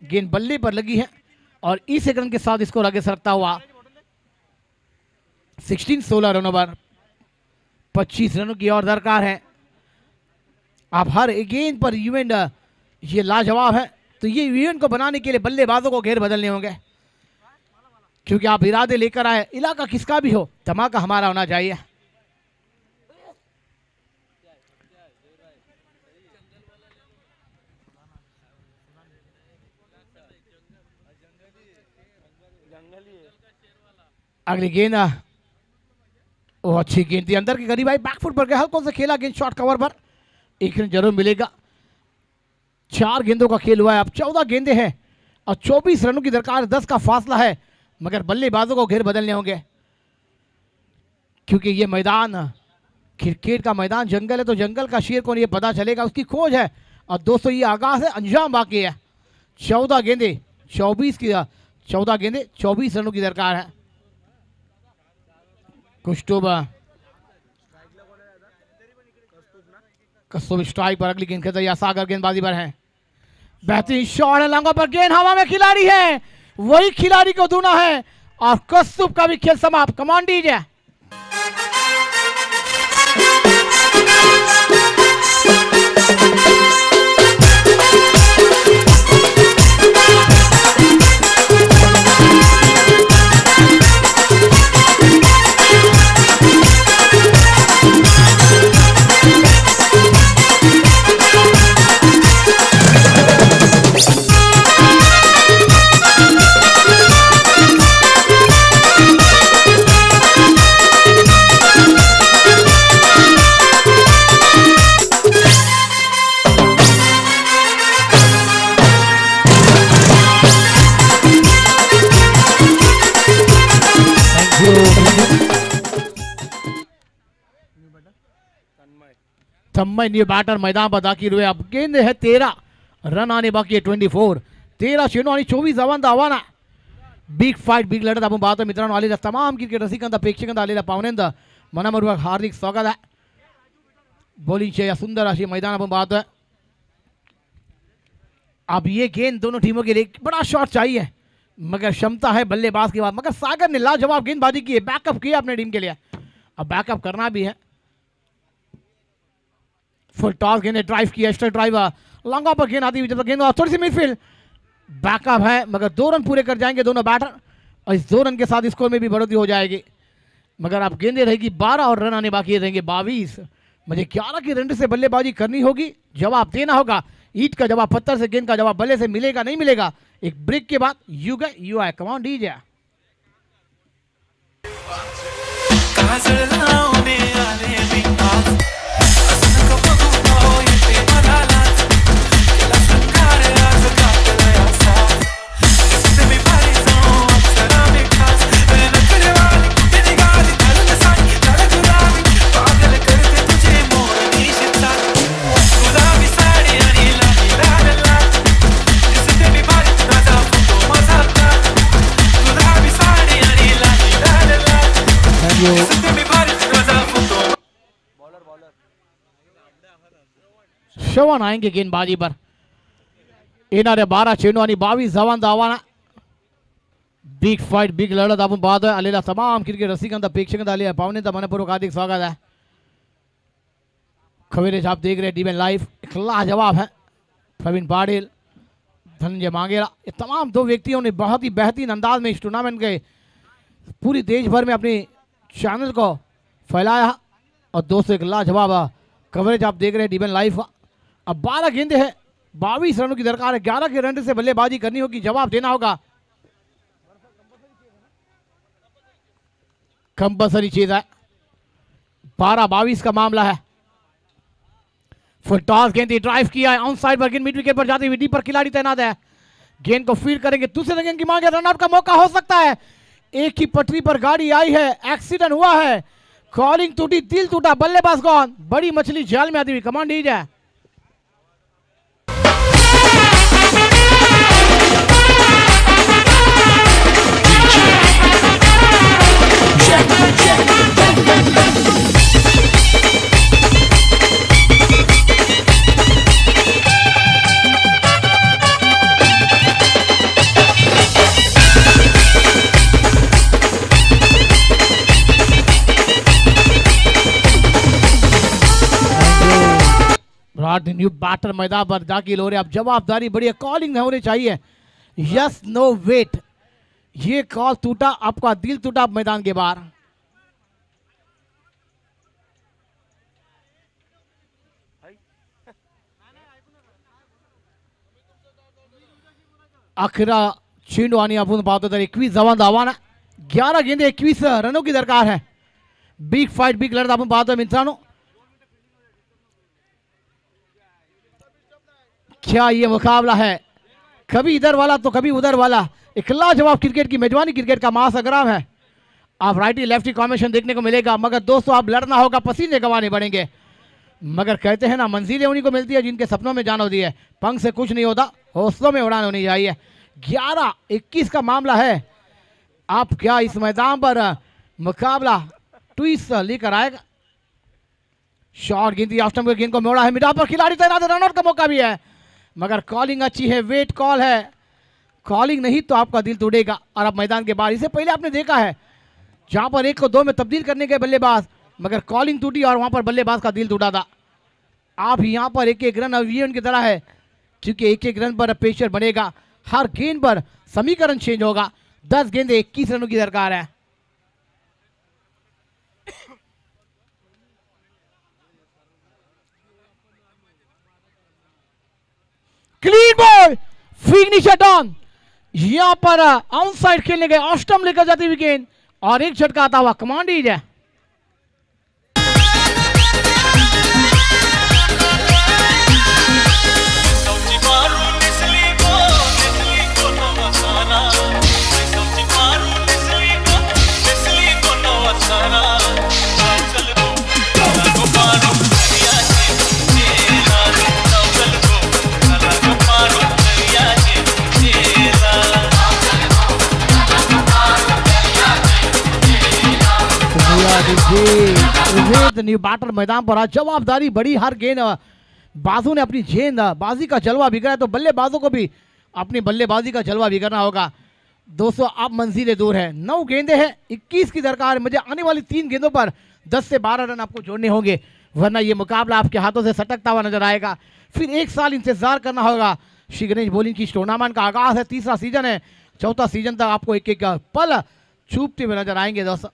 गेंद बल्ले पर लगी है और इस एक रन के साथ इसको आगे सरकता हुआ 16 रनों पर 25 रनों की और दरकार है. आप हर एक गेंद पर इवेंट ये लाजवाब है, तो ये इवेंट को बनाने के लिए बल्लेबाजों को घेर बदलने होंगे. क्योंकि आप इरादे लेकर आए, इलाका किसका भी हो, धमाका हमारा होना चाहिए. अगली गेंद वो अच्छी गेंद थी, अंदर के करीब आई, बैकफुट पर गया, हल्कों से खेला गेंद शॉर्ट कवर पर. एक रन जरूर मिलेगा. 4 गेंदों का खेल हुआ है. अब 14 गेंदे हैं और 24 रनों की दरकार, 10 का फासला है. मगर बल्लेबाजों को घेर बदलने होंगे, क्योंकि ये मैदान क्रिकेट का मैदान जंगल है तो जंगल का शेर को नहीं पता चलेगा, उसकी खोज है. और दोस्तों ये आगाज है, अंजाम बाकी है. 14 गेंदे 24 रनों की दरकार है. कस्तूरबा स्ट्राइक पर अगली गेंद खेलता या सागर गेंदबाजी पर है. बेहतरीन शॉट है, लंगों पर गेंद हवा में, खिलाड़ी है, वही खिलाड़ी को धुना है और कस्तूरबा का भी खेल समाप्त. कमान डीजे. तन्मय न्यू बैटर मैदान पर दाखिल हुए. अब गेंद है 13, रन आने बाकी है 24. 13 चेंडू आणि 24 धावांचा आव्हान. बिग फाईट बिग लढत आपण पाहतो मित्रांनो. आलेल्या तमाम क्रिकेट रसिकांचा प्रेक्षकांचा आलेल्या पाहुण्यांचा मनपूर्वक हार्दिक स्वागत आहे. बॉलिंगचे या सुंदर अशी मैदान आपण पाहतोय. अब ये गेंद दोनों टीमों के लिए बड़ा शॉट चाहिए, मगर क्षमता है बल्लेबाज के बाद. मगर सागर ने लाजवाब गेंदबाजी की है, बैकअप किया अपने टीम के लिए. अब बैकअप करना भी है, फुल टॉस गेंद ड्राइव किया, एक्स्ट्रा ड्राइवर लॉन्गा पर गेंद आती हुई, जब गेंद थोड़ी सी मिडफील्ड बैकअप है, मगर 2 रन पूरे कर जाएंगे दोनों बैटर और इस 2 रन के साथ स्कोर में भी बढ़ोतरी हो जाएगी। मगर अब गेंदें रहेगी 12 और रन आने बाकी रहेंगे 22। मुझे 11 की रन से बल्लेबाजी करनी होगी, जवाब देना होगा। ईट का जवाब पत्थर से, गेंद का जवाब बल्ले से मिलेगा नहीं मिलेगा। एक ब्रेक के बाद यू गए यू आए, कम ऑन डीजे। श्रवण आएंगे गेंदबाजी पर। येणाऱ्या 12 चेंडू आणि 22 धावांचा आव्हान। बिग फाईट, बिग लढत आपण पाहतोय। आलेल्या तमाम क्रिकेट रसिकांचा, प्रेक्षकांचा, आलेल्या पाहुण्यांचा मनपूर्वक हार्दिक स्वागत है। खबरें आप देख रहे हैं डीबीएन लाइव। एक लाजवाब है प्रवीण पाटिल, धनंजय मांगेरा, ये तमाम 2 व्यक्तियों ने बहुत ही बेहतरीन अंदाज में इस टूर्नामेंट के पूरी देश भर में अपने चैनल को फैलाया। और दोस्तों एक लाजवाब कवरेज आप देख रहे हैं डीबीएन लाइव। अब 12 गेंदे हैं, 22 रनों की दरकार है। 11 के रन से बल्लेबाजी करनी होगी, जवाब देना होगा। कंपल्सरी चीज है, 12-22 का मामला है। फुल टॉस गेंद ड्राइव किया है, ऑन साइड पर गेंद मिड विकेट पर जाती हुई, डी पर खिलाड़ी तैनात है। गेंद को फील्ड करेंगे, दूसरे गेंद की मांग है, रनआउट का मौका हो सकता है। एक ही पटरी पर गाड़ी आई है, एक्सीडेंट हुआ है, कॉलिंग टूटी, दिल टूटा, बल्लेबाज कौन, बड़ी मछली जाल में आती हुई, कमांड दी जाए। न्यू बैटर मैदान पर दाखिल हो रहे। अब जवाबदारी बड़ी है, कॉलिंग होनी चाहिए, यस नो वेट। ये कॉल टूटा, आपका दिल टूटा मैदान के बाहर। अखरा चेंडू आणि आपण पाहतो तर 21 धावांचा आव्हान आहे। 11 गेंदे 21 रनों की दरकार है। बिग फाइट, बिग लढत आपण पाहतोय मित्रांनो। क्या ये मुकाबला है, कभी इधर वाला तो कभी उधर वाला। एक लाजवाब क्रिकेट की मेजबानी, क्रिकेट का महासंग्राम है। आप राइटी लेफ्टी कॉम्बिनेशन देखने को मिलेगा, मगर दोस्तों आप लड़ना होगा, पसीने गंवाने पड़ेंगे। मगर कहते हैं ना, मंजिलें उन्हीं को मिलती है जिनके सपनों में जान होती है। पंख से कुछ नहीं होता, हौसलों में उड़ान होनी चाहिए। 11-21 का मामला है। आप क्या इस मैदान पर मुकाबला ट्विस्ट लेकर आएगा? शॉर्ट गेंद, ऑफ स्टंप गेंद को मोड़ा है, मिडा पर खिलाड़ी तैनात, रनआउट का मौका भी है, मगर कॉलिंग अच्छी है, वेट कॉल है। कॉलिंग नहीं तो आपका दिल टूटेगा। और अब मैदान के बाहर, इसे पहले आपने देखा है जहां पर 1 को 2 में तब्दील करने के बल्लेबाज, मगर कॉलिंग टूटी और वहां पर बल्लेबाज का दिल टूटा था। आप यहां पर 1-1 रन अभियान की तरह है, क्योंकि 1-1 रन पर प्रेशर बनेगा। हर गेंद पर समीकरण चेंज होगा। 10 गेंदे 21 रनों की दरकार है। Clean ball, finisher on. यहां पर ऑन साइड खेलने गए, ऑस्टम लेकर जाती हुई गेंद और एक झटका आता हुआ, कमांड ईज है। न्यू बैटर मैदान पर, जवाबदारी बड़ी। हर गेंद बाजू ने अपनी गेंदबाजी का जलवा बिगड़ा है, तो बल्लेबाजों को भी अपनी बल्लेबाजी का जलवा बिगड़ना होगा। दोस्तों आप मंजिलें दूर है, 9 गेंदे हैं, 21 की दरकार है। मुझे आने वाली 3 गेंदों पर 10 से 12 रन आपको जोड़ने होंगे। वरना ये मुकाबला आपके हाथों से सटकता हुआ नजर आएगा। फिर एक साल इंतजार करना होगा। श्री गणेश बॉलिंग की टूर्नामेंट का आगाज है, तीसरा सीजन है, चौथा सीजन तक आपको एक एक पल चूपते हुए नजर आएंगे दोस्तों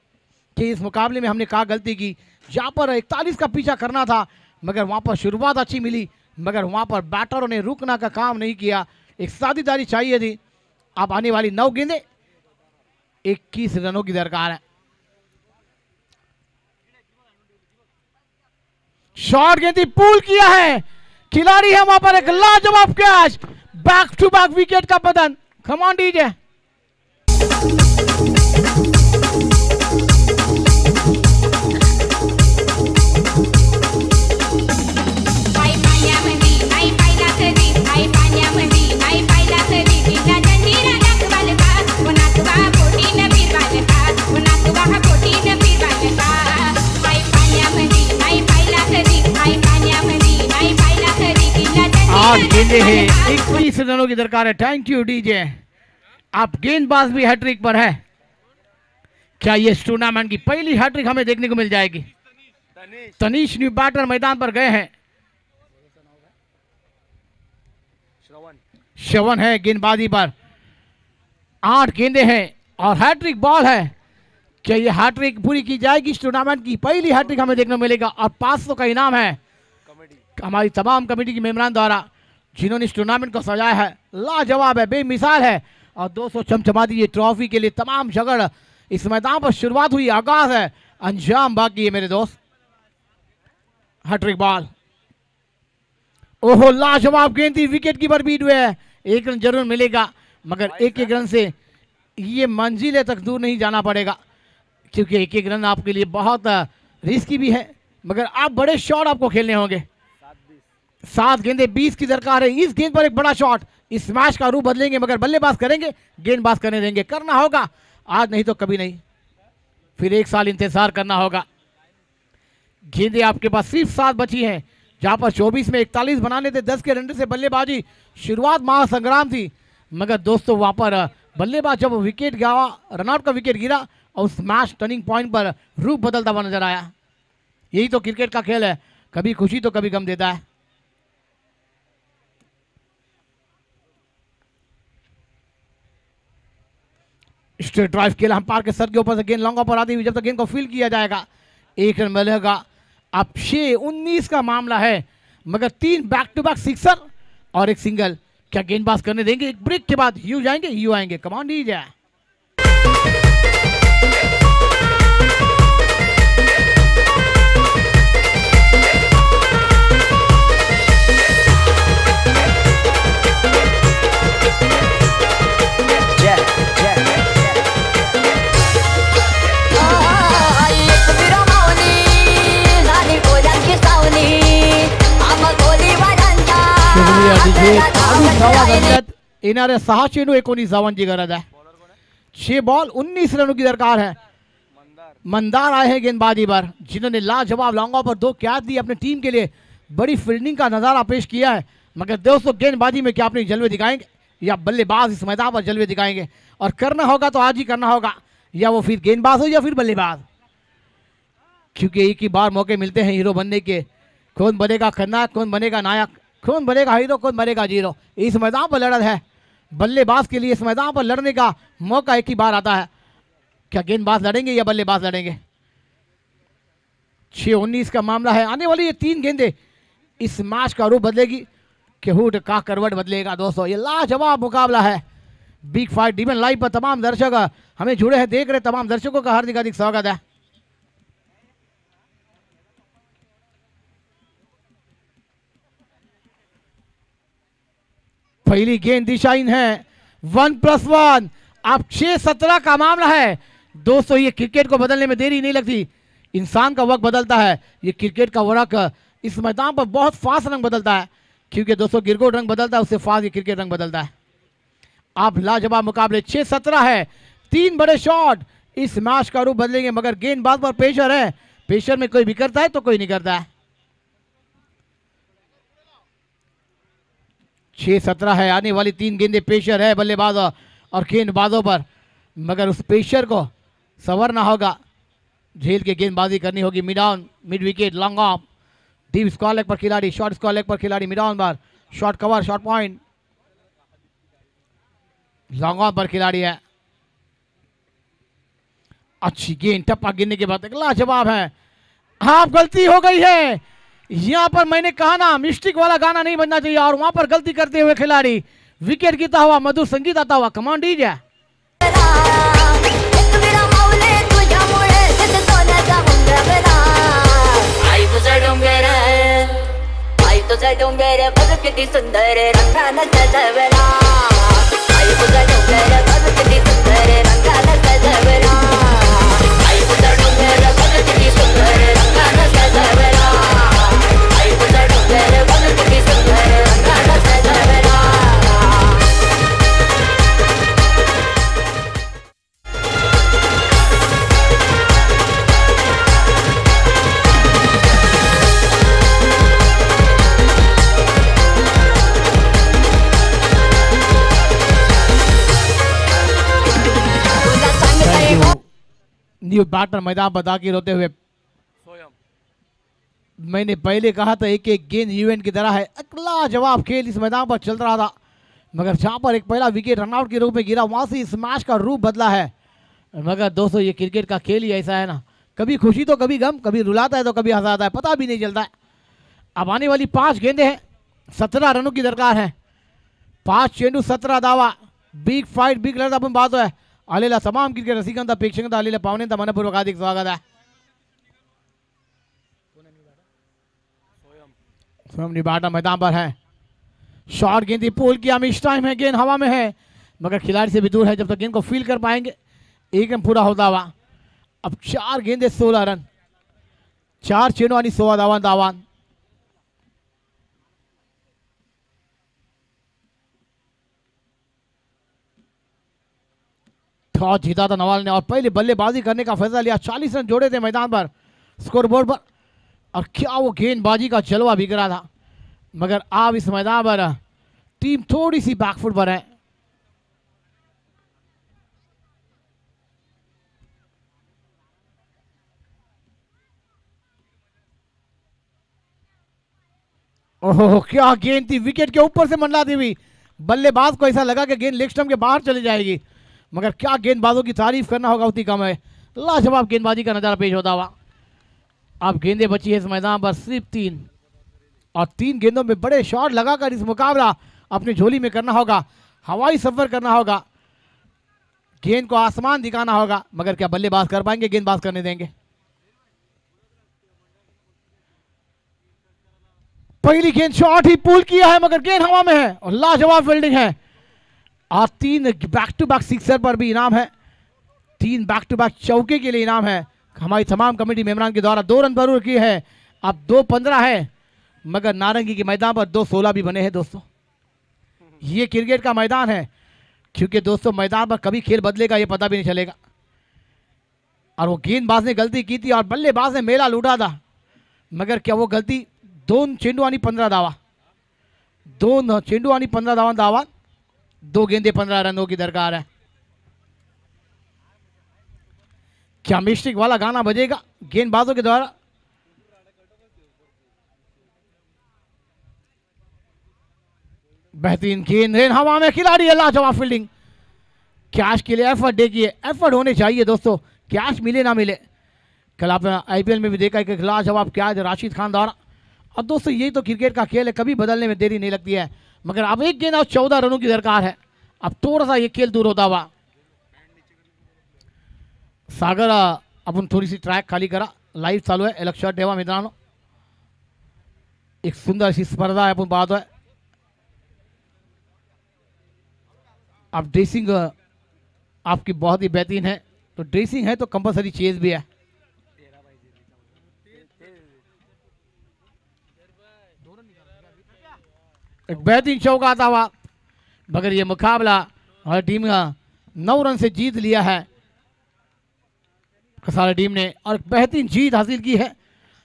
कि इस मुकाबले में हमने कहा गलती की, जहाँ पर 41 का पीछा करना था मगर वहाँ पर शुरुआत अच्छी मिली, मगर वहाँ पर बैटरों ने रुकना का काम नहीं किया, एक साझेदारी चाहिए थी। अब आने वाली 9 गेंदें 21 रनों की दरकार है। शॉर्ट गेंदी पुल किया है, खिलाड़ी है वहां पर, एक लाजवाब catch, back to back wicket का पतन। Come on DJ. आज गेंदे हैं 21 रनों की दरकार है। Thank you DJ. आप गेंदबाज भी हैट्रिक पर है। क्या ये इस टूर्नामेंट की पहली हैट्रिक हमें देखने को मिल जाएगी? तनीश न्यू बैटर मैदान पर गए हैं। श्रवण है गेंदबाजी पर, 8 गेंदे हैं और हैट्रिक बॉल है। क्या ये हैट्रिक पूरी की जाएगी? इस टूर्नामेंट की पहली हैट्रिक हमें देखने को मिलेगा और 500 का इनाम है हमारी तमाम कमेटी के मेंबरान द्वारा जिन्होंने इस टूर्नामेंट को सजाया है। लाजवाब है, बेमिसाल है और 200 चमचमा दी ये ट्रॉफी के लिए तमाम झगड़। इस मैदान पर शुरुआत हुई, आगाज है, अंजाम बाकी है मेरे दोस्त। हैट्रिक बॉल, ओहो लाजवाब गेंद थी, विकेट कीपर बीट हुए है। 1 रन जरूर मिलेगा मगर एक रन से ये मंजिलें तक दूर नहीं जाना पड़ेगा क्योंकि एक रन आपके लिए बहुत रिस्की भी है मगर आप बड़े शॉट आपको खेलने होंगे। 7 गेंदे 20 की दरकार है। इस गेंद पर एक बड़ा शॉट, इस मैच का रूप बदलेंगे मगर बल्लेबाज करेंगे, गेंदबाज करने देंगे। करना होगा आज नहीं तो कभी नहीं, फिर 1 साल इंतजार करना होगा। गेंदे आपके पास सिर्फ 7 बची हैं, जहां पर 24 में 41 बनाने थे। 10 के रन से बल्लेबाजी शुरुआत महासंग्राम थी मगर दोस्तों वहां पर बल्लेबाज जब विकेट गया, रनआउट का विकेट गिरा और उस मैच टर्निंग पॉइंट पर रूप बदलता हुआ नजर आया। यही तो क्रिकेट का खेल है, कभी खुशी तो कभी गम देता है। स्ट्रेट ड्राइव के लिए अंपायर के सर के ऊपर से गेंद लॉन्ग पर आती हुई, जब तक गेंद को फील किया जाएगा 1 रन मिलेगा। अब 6-19 का मामला है मगर 3 बैक टू बैक सिक्सर और 1 सिंगल। क्या गेंदबाज करने देंगे? एक ब्रेक के बाद यू जाएंगे, यू आएंगे। कमान दीजिए। येणाऱ्या 6 चेंडू 19 धावांची गरज आहे। 6 बॉल 19 रनों की दरकार है। मंदार आए हैं गेंदबाजी पर, जिन्होंने लाजवाब लॉन्गों पर 2 कैच दी, अपनी टीम के लिए बड़ी फील्डिंग का नजारा पेश किया है। मगर दोस्तों गेंदबाजी में क्या अपने जलवे दिखाएंगे या बल्लेबाज इस मैदान पर जलवे दिखाएंगे? और करना होगा तो आज ही करना होगा, या वो फिर गेंदबाज हो या फिर बल्लेबाज, क्योंकि एक ही बार मौके मिलते हैं हीरो बनने के। कौन बनेगा खलनायक, कौन बनेगा नायक, कौन बनेगा हीरो, कौन बनेगा जीरो? इस मैदान पर लड़त है बल्लेबाज के लिए। इस मैदान पर लड़ने का मौका एक ही बार आता है। क्या गेंदबाज लड़ेंगे या बल्लेबाज लड़ेंगे? 6-19 का मामला है। आने वाली ये 3 गेंदें इस मैच का रूप बदलेगी, केहूट का करवट बदलेगा। दोस्तों ये लाजवाब मुकाबला है। बिग फाइट डीवन लाइव पर तमाम दर्शक हमें जुड़े हैं, देख रहे तमाम दर्शकों का हार्दिक हार्दिक स्वागत है। पहली गेंद दिशाहीन है, 1+1। अब 6-17 का मामला है। दोस्तों ये क्रिकेट को बदलने में देरी नहीं लगती, इंसान का वक्त बदलता है, ये क्रिकेट का वक्त इस मैदान पर बहुत फास्ट रंग बदलता है, क्योंकि दोस्तों गिरगोट रंग बदलता है उससे फास्ट ये क्रिकेट रंग बदलता है। अब लाजवाब मुकाबले 6-17 है। 3 बड़े शॉट इस मैच का रूप बदलेंगे, मगर गेंदबाज पर प्रेशर है। प्रेशर में कोई भी करता है तो कोई नहीं करता है। 6-17 है। आने वाली 3 गेंदें प्रेशर है बल्लेबाजों और गेंदबाजों पर, मगर उस प्रेशर को संवरना होगा, झेल के गेंदबाजी करनी होगी। Mid on, mid wicket, long off, deep square leg पर खिलाड़ी, शॉर्ट स्क्वायर लेग पर खिलाड़ी, mid on bar, short cover, short point, long on पर खिलाड़ी है। अच्छी गेंद, टप्पा गिरने के बाद लाजवाब है। हाँ, गलती हो गई है यहां पर। मैंने कहा ना मिस्टिक वाला गाना नहीं बनना चाहिए, और वहां पर गलती करते हुए खिलाड़ी विकेट गिरता हुआ, मधुर संगीत आता हुआ। Command DJ. तुझा डोंगर बघ किती सुंदर रंगानं सजवला, आई तुझा डोंगर बघ किती सुंदर रंगानं सजवला, आई तुझा डोंगर बघ किती सुंदर रंगानं सजवला, आई तुझा डोंगर बघ किती सुंदर रंगानं सजवला। न्यू बैटर मैदान पर दाखिल होते हुए, मैंने पहले कहा था एक एक गेंद इवेंट की तरह है। अगला जवाब खेल इस मैदान पर चल रहा था, मगर जहां पर एक पहला विकेट रनआउट के रूप में गिरा, वहां से इस मैच का रूप बदला है। मगर दोस्तों, ये क्रिकेट का खेल ही ऐसा है ना, कभी खुशी तो कभी गम, कभी रुलाता है तो कभी हंसाता है, पता भी नहीं चलता है। अब आने वाली 5 गेंदें हैं, 17 रनों की दरकार है। 5 चेंडू 17 दावा, बिग फाइट, बिग लड़त अपन बात है। आलेला तमाम क्रिकेट रसिकांचा प्रेक्षकांचा आलेल्या पाहुण्यांचा मनपूर्वक हार्दिक स्वागत आहे। स्वयं निबाटा मैदान पर है, शॉर्ट गेंद पोल किया, मिस टाइम है, गेंद हवा में है, मगर खिलाड़ी से भी दूर है। जब तक गेंद को फील कर पाएंगे, एक रन पूरा होता हुआ। अब 4 गेंदे 16 रन, 4 चेंडू आणि 16 धावांत। टॉस जीता था नवाल ने और पहले बल्लेबाजी करने का फैसला लिया। 40 रन जोड़े थे मैदान पर, स्कोर बोर्ड पर, और क्या वो गेंदबाजी का जलवा बिगड़ा था। मगर अब इस मैदान पर टीम थोड़ी सी बैकफुट पर है। ओहो, क्या गेंद थी, विकेट के ऊपर से मंडलाती हुई। बल्लेबाज को ऐसा लगा कि गेंद लेग स्टंप के बाहर चली जाएगी, मगर क्या गेंदबाजों की तारीफ करना होगा उतनी कम है। लाजवाब गेंदबाजी का नजारा पेश होता हुआ। अब गेंदें बची है इस मैदान पर सिर्फ 3, और 3 गेंदों में बड़े शॉट लगाकर इस मुकाबला अपनी झोली में करना होगा, हवाई सफर करना होगा, गेंद को आसमान दिखाना होगा। मगर क्या बल्लेबाज कर पाएंगे, गेंदबाज करने देंगे? पहली गेंद शॉट ही पुल किया है, मगर गेंद हवा में है, और लाजवाब फील्डिंग है। और 3 बैक टू बैक सिक्सर पर भी इनाम है, 3 बैक टू बैक चौके के लिए इनाम है। हमारी तमाम कमेटी मेंबरान के द्वारा 2 रन जरूर किए हैं। अब 2-15 है, मगर नारंगी के मैदान पर 2-16 भी बने हैं। दोस्तों, ये क्रिकेट का मैदान है, क्योंकि दोस्तों मैदान पर कभी खेल बदलेगा ये पता भी नहीं चलेगा। और वो गेंदबाज ने गलती की थी और बल्लेबाज ने मेला लूटा था, मगर क्या वो गलती 2 चेंडू आणि 15 धावा, 2 चेंडू आणि 15 धावा, 2 गेंदे 15 रनों की दरकार है। क्या मिस्टिक वाला गाना बजेगा गेंदबाजों के द्वारा? बेहतरीन गेंद हवा में, खिलाड़ी है, लाजवाब फील्डिंग। कैश के लिए एफर्ट देखिए, एफर्ट होने चाहिए दोस्तों, कैश मिले ना मिले। कल आपने आईपीएल में भी देखा है कि लाजवाब कैच राशिद खान द्वारा। और दोस्तों, यही तो क्रिकेट का खेल है, कभी बदलने में देरी नहीं लगती है। मगर अब एक गेंद और 14 रनों की दरकार है। अब थोड़ा सा ये खेल दूर होता हुआ। सागर आपण थोडीशी ट्रॅक खाली करा, लाईव्ह चालू आहे, लक्षात ठेवा मित्रांनो। एक सुंदर अशी स्पर्धा आहे आपण पाहतोय। अब ड्रेसिंग आपकी बहुत ही बेहतरीन है, तो ड्रेसिंग है तो कंपलसरी चेज भी है। एक बेहतरीन चौका आता हुआ, मगर ये मुकाबला हमारी टीम 9 रन से जीत लिया है कसारा टीम ने, और बेहतरीन जीत हासिल की है।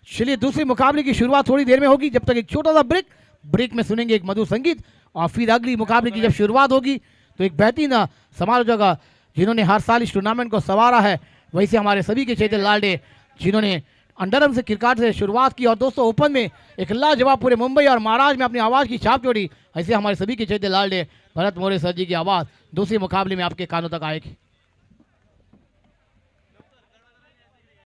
चलिए, दूसरे मुकाबले की शुरुआत थोड़ी देर में होगी, जब तक एक छोटा सा ब्रेक में सुनेंगे एक मधुर संगीत, और फिर अगली मुकाबले की जब शुरुआत होगी तो एक बेहतरीन समालोचक जिन्होंने हर साल इस टूर्नामेंट को संवारा है, वैसे हमारे सभी के चैतन्य लालडे जिन्होंने अंडरम से क्रिकेट से शुरुआत की और दोस्तों ओपन में एक लाजवाब पूरे मुंबई और महाराष्ट्र में अपनी आवाज़ की छाप छोड़ी। ऐसे हमारे सभी के चेते लाल डे भरत मोरे सर जी की आवाज़ दूसरे मुकाबले में आपके कानों तक आएगी।